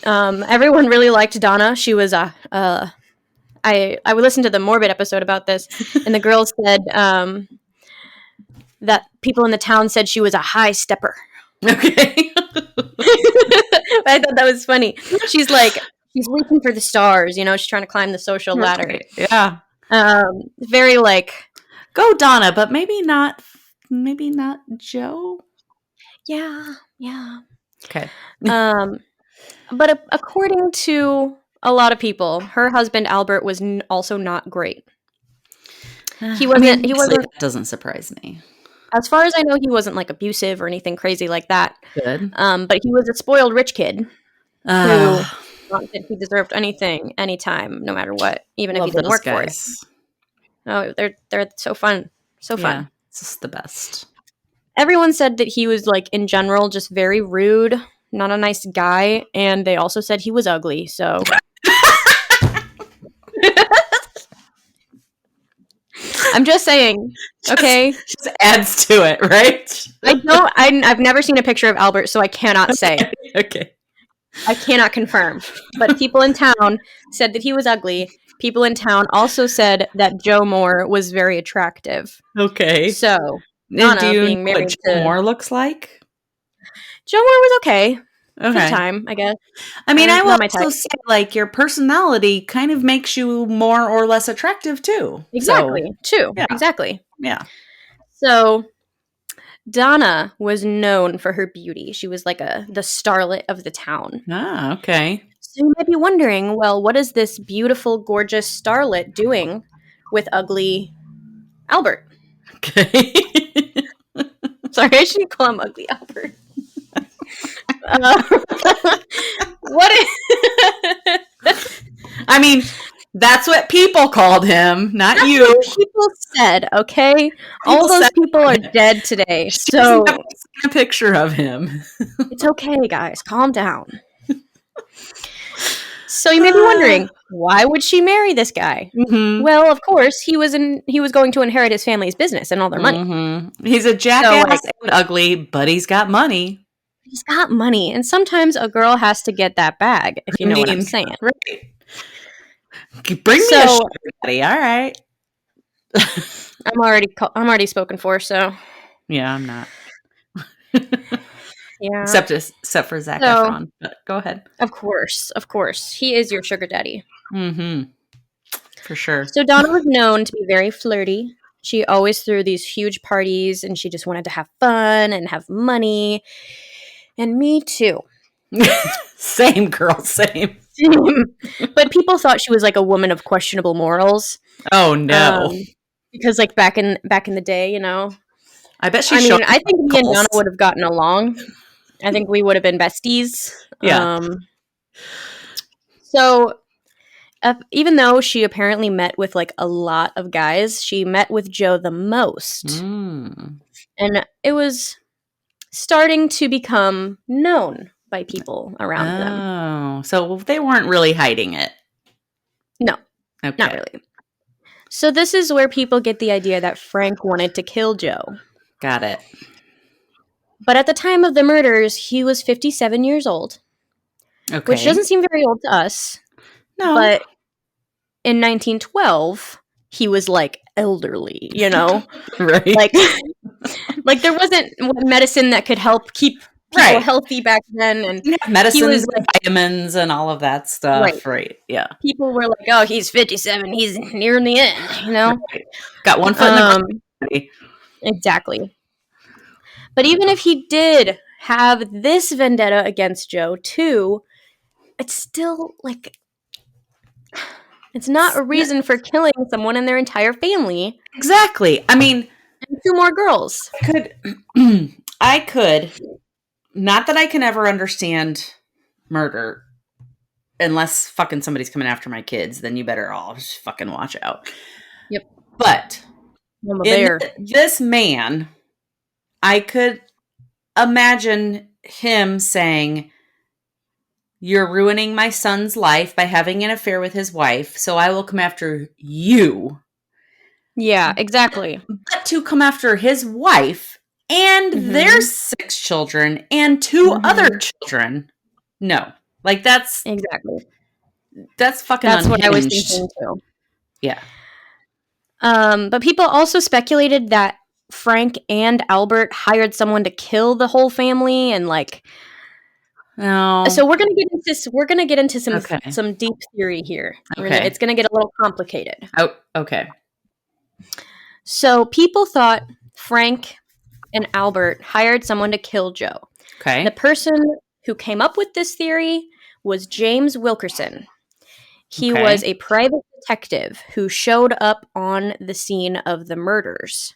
Everyone really liked Donna. She was I would listen to the Morbid episode about this, and the girls said that people in the town said she was a high stepper. Okay. I thought that was funny. She's reaching for the stars, she's trying to climb the social ladder. Right. Yeah. Very go Donna, but maybe not Joe. Yeah. Okay. But according to a lot of people, her husband Albert was also not great. He wasn't. That doesn't surprise me. As far as I know, he wasn't abusive or anything crazy like that. Good. But he was a spoiled rich kid who thought that he deserved anything, anytime, no matter what, even if he didn't work for it. Oh, they're so fun, so fun. Yeah, it's just the best. Everyone said that he was in general just very rude, not a nice guy, and they also said he was ugly. So I'm just saying. Okay, just adds to it, right? I've never seen a picture of Albert, so I cannot say. Okay. I cannot confirm. But people in town said that he was ugly. People in town also said that Joe Moore was very attractive. Okay. So, Do Donna you being know married what Joe Moore looks like? Joe Moore was okay. For the time, I guess. I mean, I will also say, like, your personality kind of makes you more or less attractive, too. Exactly. So, yeah. Exactly. Yeah. So, Donna was known for her beauty. She was like the starlet of the town. Ah, okay. So you might be wondering, well, what is this beautiful, gorgeous starlet doing with ugly Albert? Okay. Sorry, I shouldn't call him ugly Albert. What is... I mean, that's what people called him, not that's you. What people said, okay? All those people are dead today, so I've seen a picture of him. It's okay, guys. Calm down. So you may be wondering, why would she marry this guy? Mm-hmm. Well, of course, he was going to inherit his family's business and all their money. Mm-hmm. He's a jackass and ugly, but he's got money. He's got money, and sometimes a girl has to get that bag, if you know what I'm saying. Right. Bring me a sugar daddy, all right. I'm already spoken for, so yeah, I'm not. Yeah, except for Zac Efron. But go ahead. Of course, he is your sugar daddy. Mm-hmm. For sure. So Donna was known to be very flirty. She always threw these huge parties, and she just wanted to have fun and have money. And me too. Same, girl, same. But people thought she was like a woman of questionable morals. Oh no! Because like back in the day, you know. I bet she. I think me and Donna would have gotten along. I think we would have been besties. Yeah. So, even though she apparently met with like a lot of guys, she met with Joe the most, and it was starting to become known by people around them. Oh, so they weren't really hiding it. No, not really. So this is where people get the idea that Frank wanted to kill Joe. Got it. But at the time of the murders, he was 57 years old. Okay. Which doesn't seem very old to us. No. But in 1912, he was like elderly, you know? Right. Like there wasn't medicine that could help keep people healthy back then, and medicines and vitamins and all of that stuff. Right. Yeah. People were like, "Oh, he's 57. He's nearing the end," you know. Right. Got one foot in the ground. Exactly. But even if he did have this vendetta against Joe too, it's still like it's not a reason for killing someone and their entire family. Exactly. I mean, and 2 more girls. I could. Not that I can ever understand murder, unless fucking somebody's coming after my kids. Then you better all just fucking watch out. Yep. But this man, I could imagine him saying, "You're ruining my son's life by having an affair with his wife, so I will come after you." Yeah, exactly. But to come after his wife and their 6 children and 2 other children, no. Like that's fucking That's unhinged. what I was thinking too. Yeah. But people also speculated that Frank and Albert hired someone to kill the whole family, and like, no. So we're gonna get into some deep theory here. It's gonna get a little complicated. Oh, okay. So people thought Frank and Albert hired someone to kill Joe. Okay. The person who came up with this theory was James Wilkerson. He was a private detective who showed up on the scene of the murders.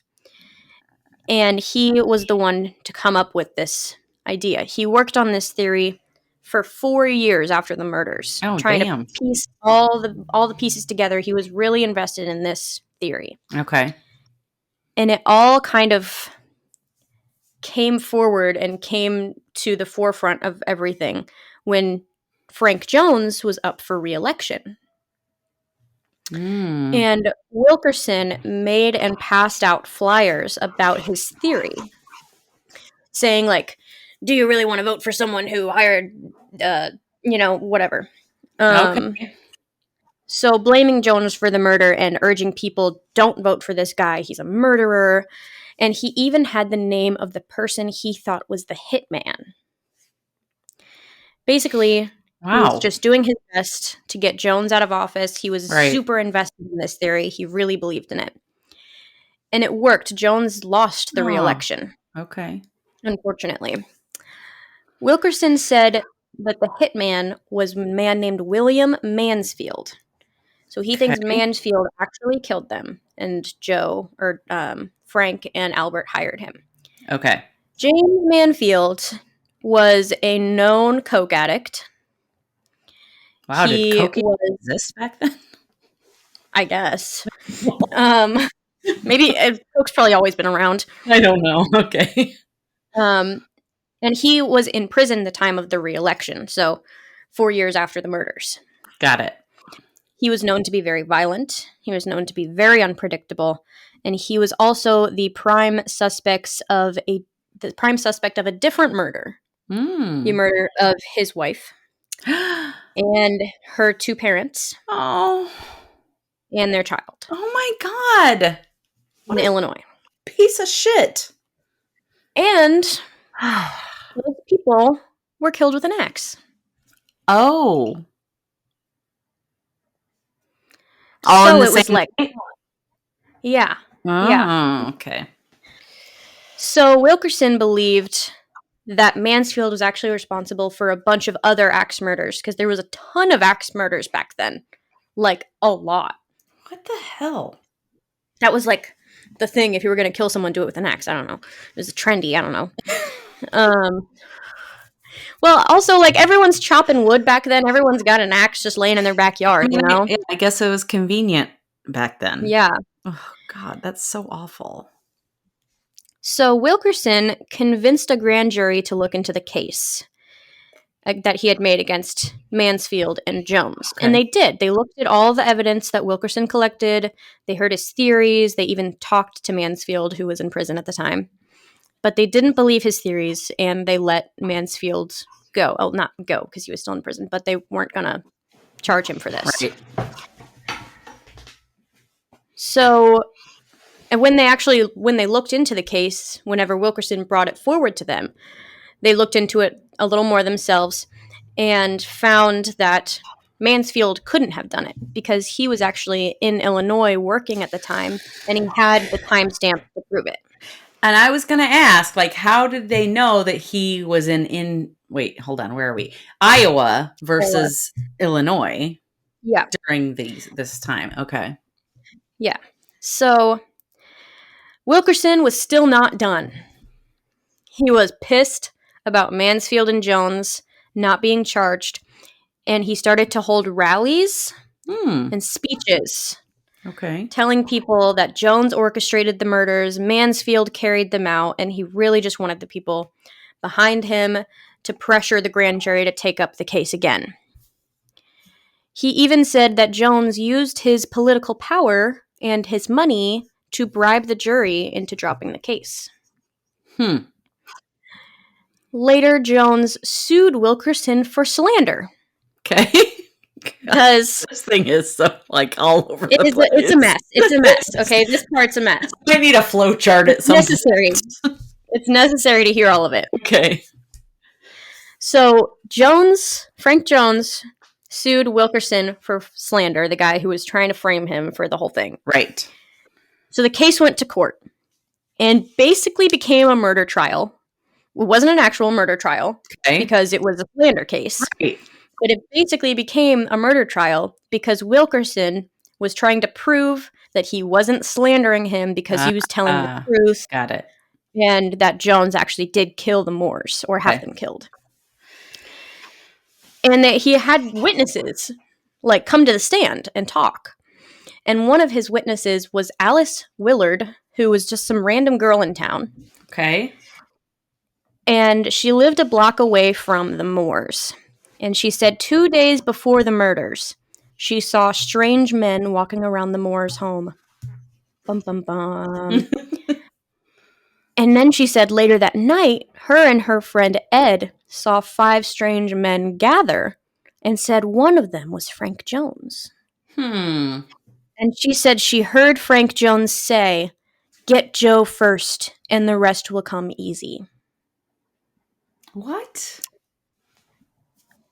And he was the one to come up with this idea. He worked on this theory for 4 years after the murders, trying to piece all the pieces together. He was really invested in this theory. Okay. And it all kind of came forward and came to the forefront of everything when Frank Jones was up for re-election. And Wilkerson made and passed out flyers about his theory, saying, like, do you really want to vote for someone who hired, whatever. Okay. So blaming Jones for the murder and urging people, don't vote for this guy, he's a murderer. And he even had the name of the person he thought was the hitman. Basically, he was just doing his best to get Jones out of office. He was super invested in this theory. He really believed in it. And it worked. Jones lost the re-election. Okay. Unfortunately. Wilkerson said that the hitman was a man named William Mansfield. So he thinks Mansfield actually killed them, and Frank and Albert hired him. Okay. James Mansfield was a known coke addict. Wow, did coke exist back then? I guess. Maybe coke's probably always been around. I don't know. Okay. And he was in prison the time of the re-election, so 4 years after the murders. Got it. He was known to be very violent. He was known to be very unpredictable, and he was also the prime suspect of a different murder. The murder of his wife and her 2 parents. Oh. And their child. Oh my God. In Illinois. Piece of shit. And those people were killed with an axe. Oh. So it was like, yeah. Oh, yeah. Okay. So Wilkerson believed that Mansfield was actually responsible for a bunch of other axe murders, because there was a ton of axe murders back then. Like, a lot. What the hell? That was like the thing. If you were going to kill someone, do it with an axe. I don't know. It was trendy. I don't know. Well, also, like, everyone's chopping wood back then. Everyone's got an axe just laying in their backyard, you know? I guess it was convenient back then. Yeah. Oh, God, that's so awful. So Wilkerson convinced a grand jury to look into the case that he had made against Mansfield and Jones. Okay. And they did. They looked at all the evidence that Wilkerson collected. They heard his theories. They even talked to Mansfield, who was in prison at the time. But they didn't believe his theories, and they let Mansfield go. Oh, not go, because he was still in prison, but they weren't going to charge him for this. Right. So, and when they looked into the case, whenever Wilkerson brought it forward to them, they looked into it a little more themselves and found that Mansfield couldn't have done it because he was actually in Illinois working at the time, and he had the timestamp to prove it. And I was going to ask, like, how did they know that he was wait, hold on, where are we? Iowa versus Illinois. Yeah. During this time. Okay. Yeah. So Wilkerson was still not done. He was pissed about Mansfield and Jones not being charged, and he started to hold rallies and speeches. Okay. Telling people that Jones orchestrated the murders, Mansfield carried them out, and he really just wanted the people behind him to pressure the grand jury to take up the case again. He even said that Jones used his political power and his money to bribe the jury into dropping the case. Later, Jones sued Wilkerson for slander. Okay. Because this thing is so, like, all over the place. It's a mess. It's a mess. Okay, this part's a mess. I need a flow chart at some necessary. It's necessary to hear all of it. Okay. So Frank Jones, sued Wilkerson for slander, the guy who was trying to frame him for the whole thing. Right. So the case went to court and basically became a murder trial. It wasn't an actual murder trial because it was a slander case. Right. But it basically became a murder trial because Wilkerson was trying to prove that he wasn't slandering him because he was telling the truth. Got it. And that Jones actually did kill the Moores or have them killed. And that he had witnesses, like, come to the stand and talk. And one of his witnesses was Alice Willard, who was just some random girl in town. Okay. And she lived a block away from the Moores. And she said 2 days before the murders, she saw strange men walking around the Moore's home. Bum, bum, bum. And then she said later that night, her and her friend Ed saw 5 strange men gather and said one of them was Frank Jones. And she said she heard Frank Jones say, "Get Joe first, and the rest will come easy." What?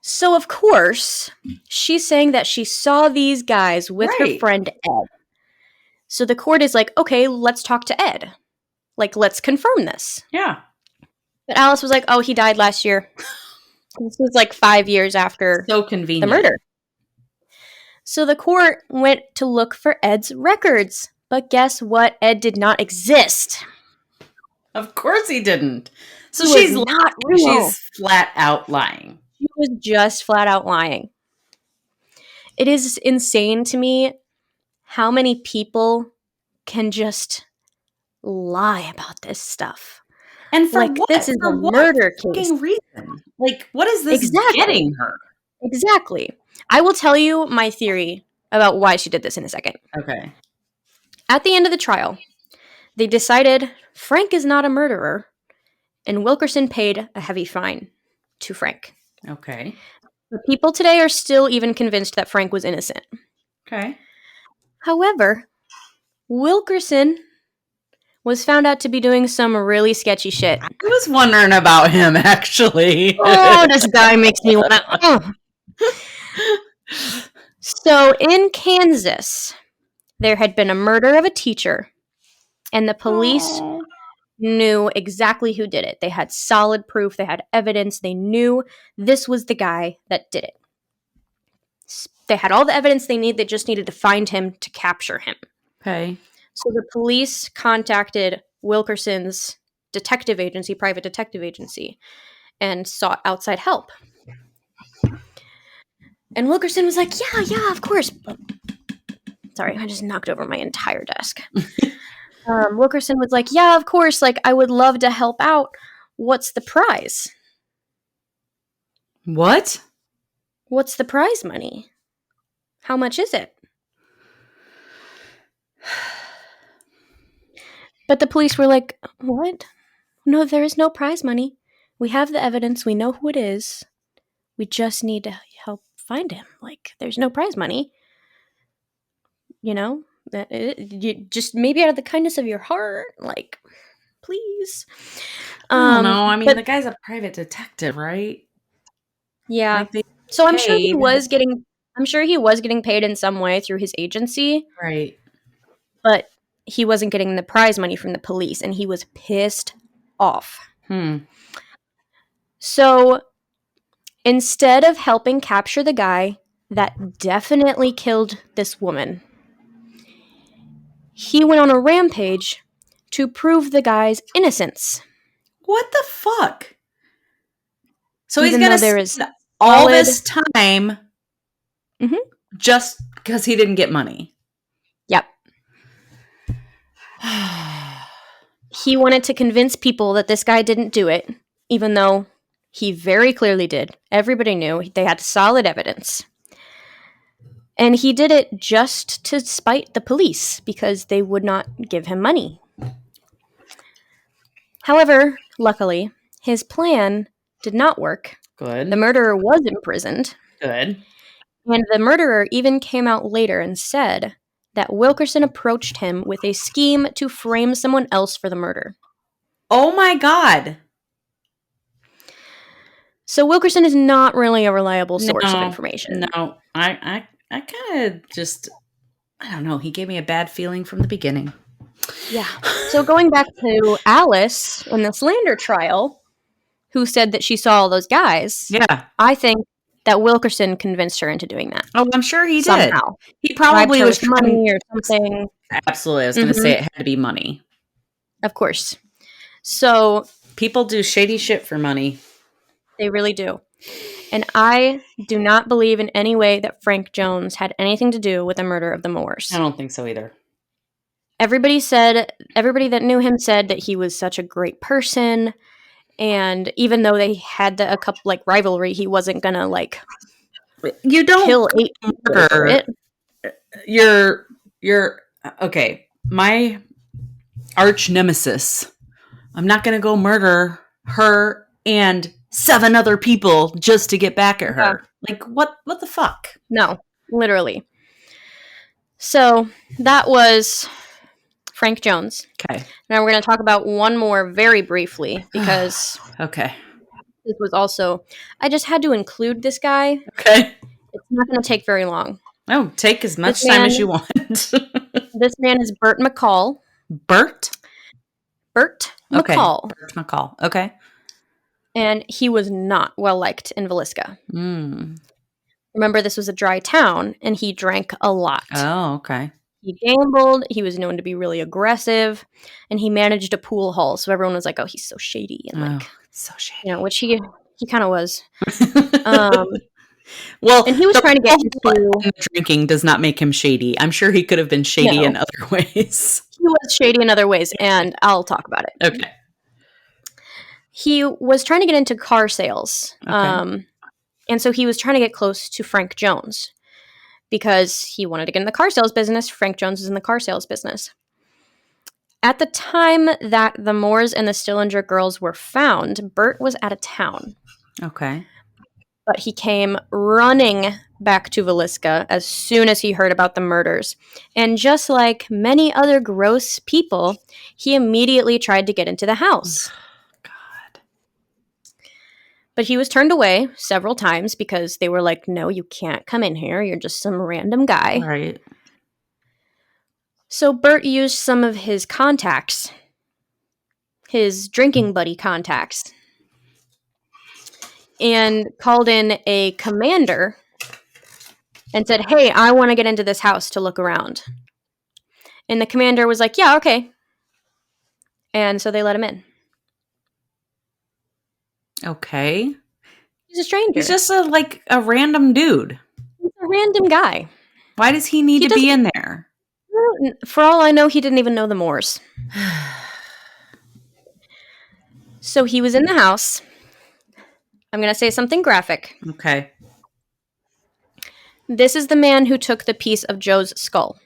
So, of course, she's saying that she saw these guys with her friend Ed. So the court is like, okay, let's talk to Ed. Like, let's confirm this. Yeah. But Alice was like, oh, he died last year. This was like 5 years after the murder. So the court went to look for Ed's records. But guess what? Ed did not exist. Of course he didn't. So she's not real. She's flat out lying. She was just flat out lying. It is insane to me how many people can just lie about this stuff. And for like, what? This is a murder case. Reason? Like, what is this getting her? Exactly. I will tell you my theory about why she did this in a second. Okay. At the end of the trial, they decided Frank is not a murderer, and Wilkerson paid a heavy fine to Frank. Okay. But people today are still even convinced that Frank was innocent. Okay. However, Wilkerson was found out to be doing some really sketchy shit. I was wondering about him, actually. Oh, this guy makes me want to... So, in Kansas, there had been a murder of a teacher, and the police knew exactly who did it. They had solid proof. They had evidence. They knew this was the guy that did it. They had all the evidence they need. They just needed to find him to capture him. Okay. So the police contacted Wilkerson's detective agency, private detective agency, and sought outside help. And Wilkerson was like, yeah, of course. Sorry, I just knocked over my entire desk. Wilkerson was like, yeah, of course, like, I would love to help out. What's the prize? What? What's the prize money? How much is it? But the police were like, what? No, there is no prize money. We have the evidence. We know who it is. We just need to help find him. Like, there's no prize money. You know? You just maybe out of the kindness of your heart, like, please. I don't know. I mean, the guy's a private detective, right? Yeah. Like, so I'm sure he was getting paid in some way through his agency. Right. But he wasn't getting the prize money from the police, and he was pissed off. So instead of helping capture the guy that definitely killed this woman, he went on a rampage to prove the guy's innocence. What the fuck? So he's going to spend all this time just because he didn't get money. Yep. He wanted to convince people that this guy didn't do it, even though he very clearly did. Everybody knew. They had solid evidence. And he did it just to spite the police because they would not give him money. However, luckily, his plan did not work. Good. The murderer was imprisoned. Good. And the murderer even came out later and said that Wilkerson approached him with a scheme to frame someone else for the murder. Oh my God. So Wilkerson is not really a reliable source of information. No, I kind of just, I don't know. He gave me a bad feeling from the beginning. Yeah. So going back to Alice in the slander trial, who said that she saw all those guys. Yeah. I think that Wilkerson convinced her into doing that. Oh, I'm sure he somehow. Did. He probably was money or something. Absolutely. I was going to say it had to be money. Of course. So people do shady shit for money. They really do. And I do not believe in any way that Frank Jones had anything to do with the murder of the Moores. I don't think so either. Everybody that knew him said that he was such a great person. And even though they had a couple rivalry, he wasn't gonna You don't kill 8 people for it. You're okay. My arch nemesis. I'm not going to go murder her and 7 other people just to get back at her. Like, what the fuck? No, literally. So that was Frank Jones. Okay. Now we're going to talk about one more very briefly because okay. This was also, I just had to include this guy. Okay. It's not going to take very long. Oh, take as much time as you want. This man is Burt McCall. Burt McCall. Burt McCall. Okay. And he was not well liked in Villisca. Remember, this was a dry town, and he drank a lot. Oh, okay. He gambled. He was known to be really aggressive, and he managed a pool hall. So everyone was like, "Oh, he's so shady," and so shady. You know, which he kind of was. Well, and he was trying to get into drinking does not make him shady. I'm sure he could have been shady in other ways. He was shady in other ways, and I'll talk about it. Okay. He was trying to get into car sales. Okay. And so he was trying to get close to Frank Jones because he wanted to get in the car sales business. Frank Jones is in the car sales business. At the time that the Moores and the Stillinger girls were found, Burt was out of town. Okay. But he came running back to Villisca as soon as he heard about the murders. And just like many other gross people, he immediately tried to get into the house. God. But he was turned away several times because they were like, no, you can't come in here. You're just some random guy. Right. So Burt used some of his contacts, his drinking buddy contacts, and called in a commander and said, hey, I want to get into this house to look around. And the commander was like, yeah, okay. And so they let him in. Okay. He's a stranger. He's just a random dude. He's a random guy. Why does he need to be in there? For all I know, he didn't even know the Moores. So he was in the house. I'm going to say something graphic. Okay. This is the man who took the piece of Joe's skull.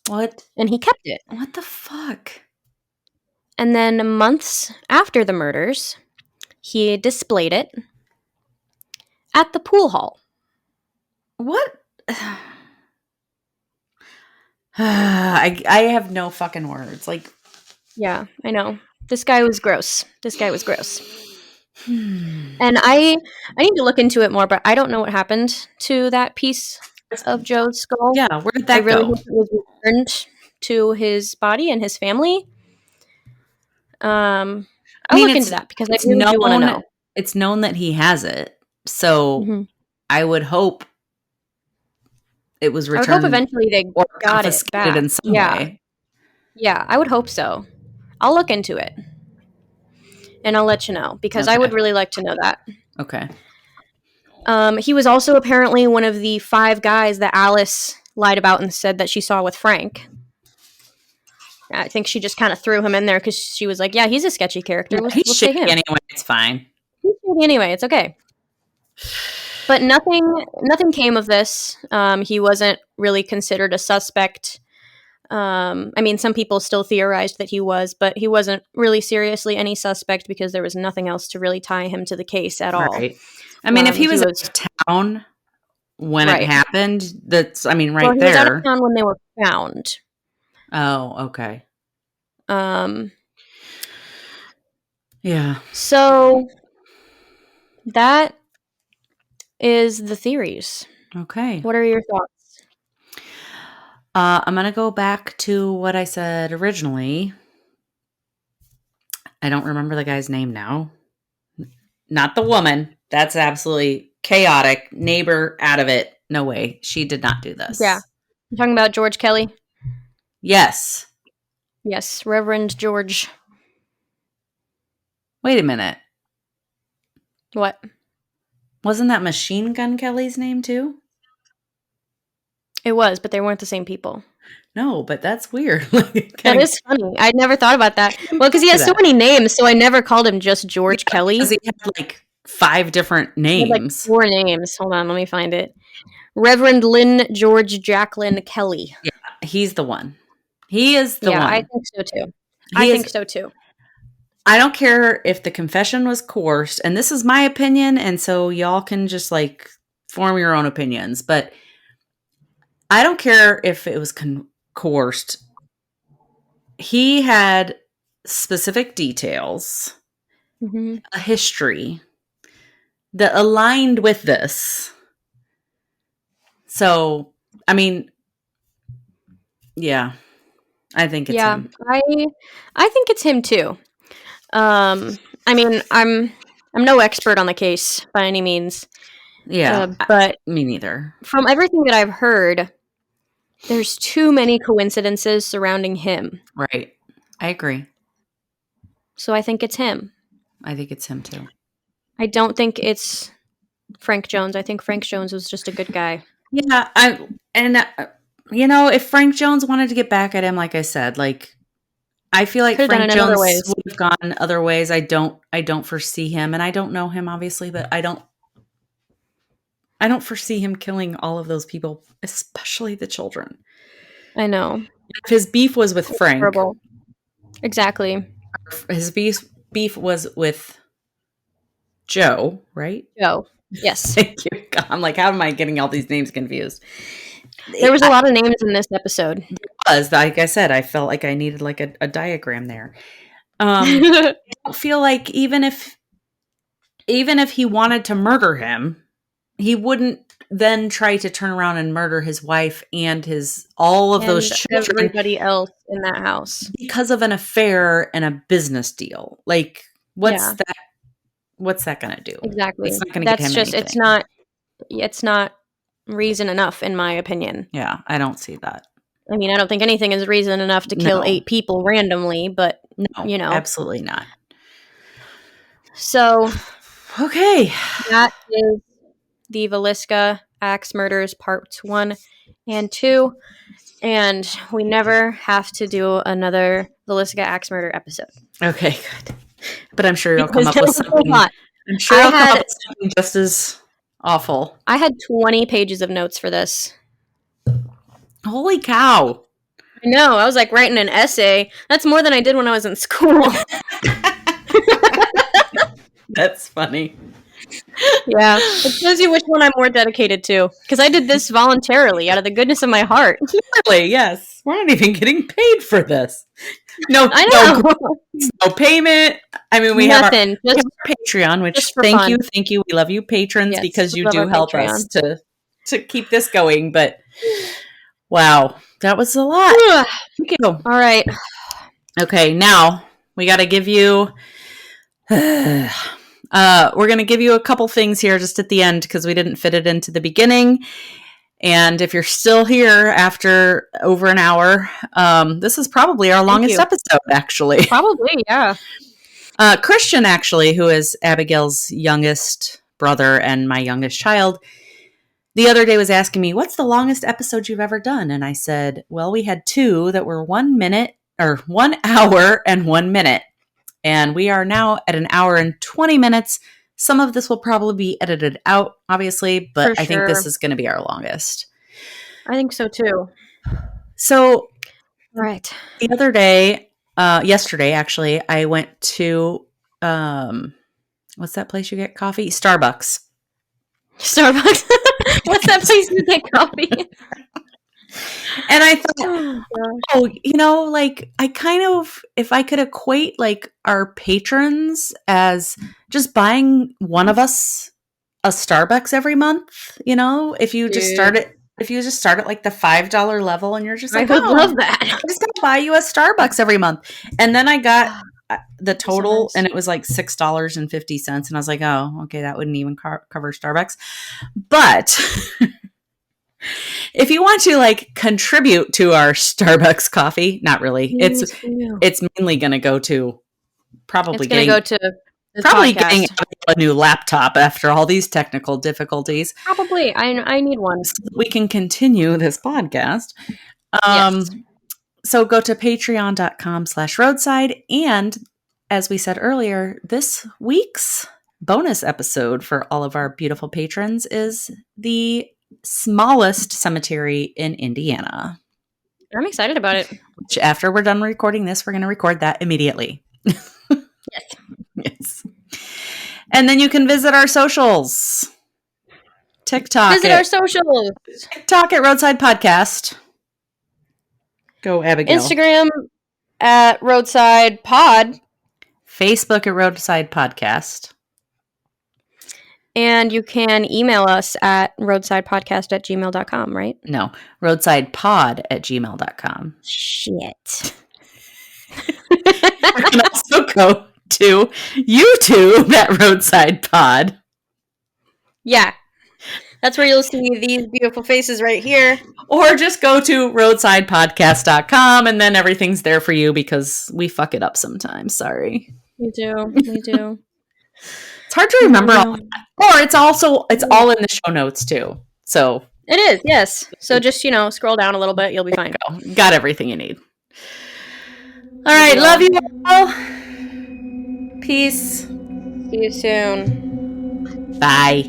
What? And he kept it. What the fuck? And then months after the murders, he displayed it at the pool hall. What? I have no fucking words. Like, yeah, I know. This guy was gross. And I need to look into it more, but I don't know what happened to that piece of Joe's skull. Yeah, where did that go? Hope it was returned to his body and his family. I'll look into that because I really do want to know. It's known that he has it, so I would hope it was returned. I would hope eventually they got it back in some way. Yeah, I would hope so. I'll look into it, and I'll let you know because I would really like to know that. Okay. He was also apparently one of the 5 guys that Alice lied about and said that she saw with Frank. I think she just kind of threw him in there because she was like, yeah, he's a sketchy character. He's shitty anyway. It's fine. He's shitty anyway. It's okay. But nothing came of this. He wasn't really considered a suspect. I mean, some people still theorized that he was, but he wasn't really seriously any suspect because there was nothing else to really tie him to the case at all. Right. I mean, if he was out of town when it happened, there. He was out of town when they were found. Oh, okay. Yeah. So that is the theories. Okay. What are your thoughts? I'm going to go back to what I said originally. I don't remember the guy's name now. Not the woman. That's absolutely chaotic. Neighbor out of it. No way. She did not do this. Yeah. You're talking about George Kelly? Yes. Yes, Reverend George. Wait a minute. What? Wasn't that Machine Gun Kelly's name too? It was, but they weren't the same people. No, but that's weird. That is funny. I'd never thought about that. Well, because he has so many names, so I never called him just George Kelly. Because he had like 5 different names. Like 4 names. Hold on, let me find it. Reverend Lynn George Jacqueline Kelly. Yeah, he's the one. He is the one. Yeah, I think so too. I think so too. I don't care if the confession was coerced, and this is my opinion, and so y'all can just like form your own opinions, but I don't care if it was coerced. He had specific details, a history that aligned with this. So, I mean, yeah, I think it's him. I think it's him too. I mean, I'm no expert on the case by any means. Yeah, but me neither. From everything that I've heard, there's too many coincidences surrounding him. Right. I agree. So I think it's him. I think it's him too. I don't think it's Frank Jones. I think Frank Jones was just a good guy. Yeah, if Frank Jones wanted to get back at him, like I said, like I feel like Frank Jones would have gone other ways. I don't foresee him, and I don't know him obviously, but I don't foresee him killing all of those people, especially the children. I know. If his beef was with Frank. Terrible. Exactly. His beef was with Joe, right? Joe. Yes. Thank you. I'm like, how am I getting all these names confused? There was a lot of names in this episode. There was. Like I said, I felt like I needed like a diagram there. I don't feel like even if he wanted to murder him, he wouldn't then try to turn around and murder his wife and those children, everybody else in that house, because of an affair and a business deal. Like, what's that going to do? Exactly. It's not going to get him anything. It's not reason enough, in my opinion. Yeah, I don't see that. I mean, I don't think anything is reason enough to kill 8 people randomly, but no, absolutely not. So, okay, that is the Villisca Axe Murders Parts 1 and 2, and we never have to do another Villisca Axe Murder episode. Okay, good. But I'm sure you'll come up with something. I'm sure you'll come up with something just as awful. I had 20 pages of notes for this. Holy cow. I know. I was like writing an essay. That's more than I did when I was in school. That's funny. Yeah. It shows you which one I'm more dedicated to. Because I did this voluntarily, out of the goodness of my heart. Clearly, yes. We're not even getting paid for this. No payment. I mean, we have our Patreon, which thank you. We love you, patrons, because you do help us to keep this going. But wow, that was a lot. All right. Okay, now we got to give you. We're going to give you a couple things here just at the end because we didn't fit it into the beginning. And if you're still here after over an hour, this is probably our longest episode, actually. Probably, yeah. Christian, actually, who is Abigail's youngest brother and my youngest child, the other day was asking me, what's the longest episode you've ever done? And I said, well, we had 2 that were 1 hour and 1 minute. And we are now at an hour and 20 minutes. Some of this will probably be edited out, obviously, but I think this is going to be our longest. I think so, too. So, right. The other day, yesterday, actually, I went to, what's that place you get coffee? Starbucks. Starbucks? What's that place you get coffee? And I thought, like I kind of, if I could equate like our patrons as just buying one of us a Starbucks every month, if you just start at like the $5 level and you're just like, I would love that. I'm just going to buy you a Starbucks every month. And then I got the total and it was like $6.50. And I was like, oh, okay, that wouldn't even cover Starbucks. But if you want to like contribute to our Starbucks coffee, not really. It's mainly going to go to probably. It's going to go to Probably getting a new laptop after all these technical difficulties. Probably. I need one. So we can continue this podcast. Yes. So go to patreon.com/roadside. And as we said earlier, this week's bonus episode for all of our beautiful patrons is the smallest cemetery in Indiana. I'm excited about it. Which after we're done recording this, we're going to record that immediately. Yes. Yes. And then you can visit our socials. TikTok. Visit our socials. TikTok at Roadside Podcast. Go, Abigail. Instagram at Roadside Pod. Facebook at Roadside Podcast. And you can email us at roadsidepodcast@gmail.com, right? No, roadsidepod@gmail.com. Shit. You can also go to YouTube at Roadside Pod. Yeah. That's where you'll see these beautiful faces right here. Or just go to roadsidepodcast.com and then everything's there for you because we fuck it up sometimes. Sorry. We do. It's hard to remember all that. Or it's all in the show notes too. So it is, yes. So just, scroll down a little bit, you'll be fine. Got everything you need. All right, love you all. Peace. See you soon. Bye.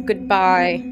Goodbye.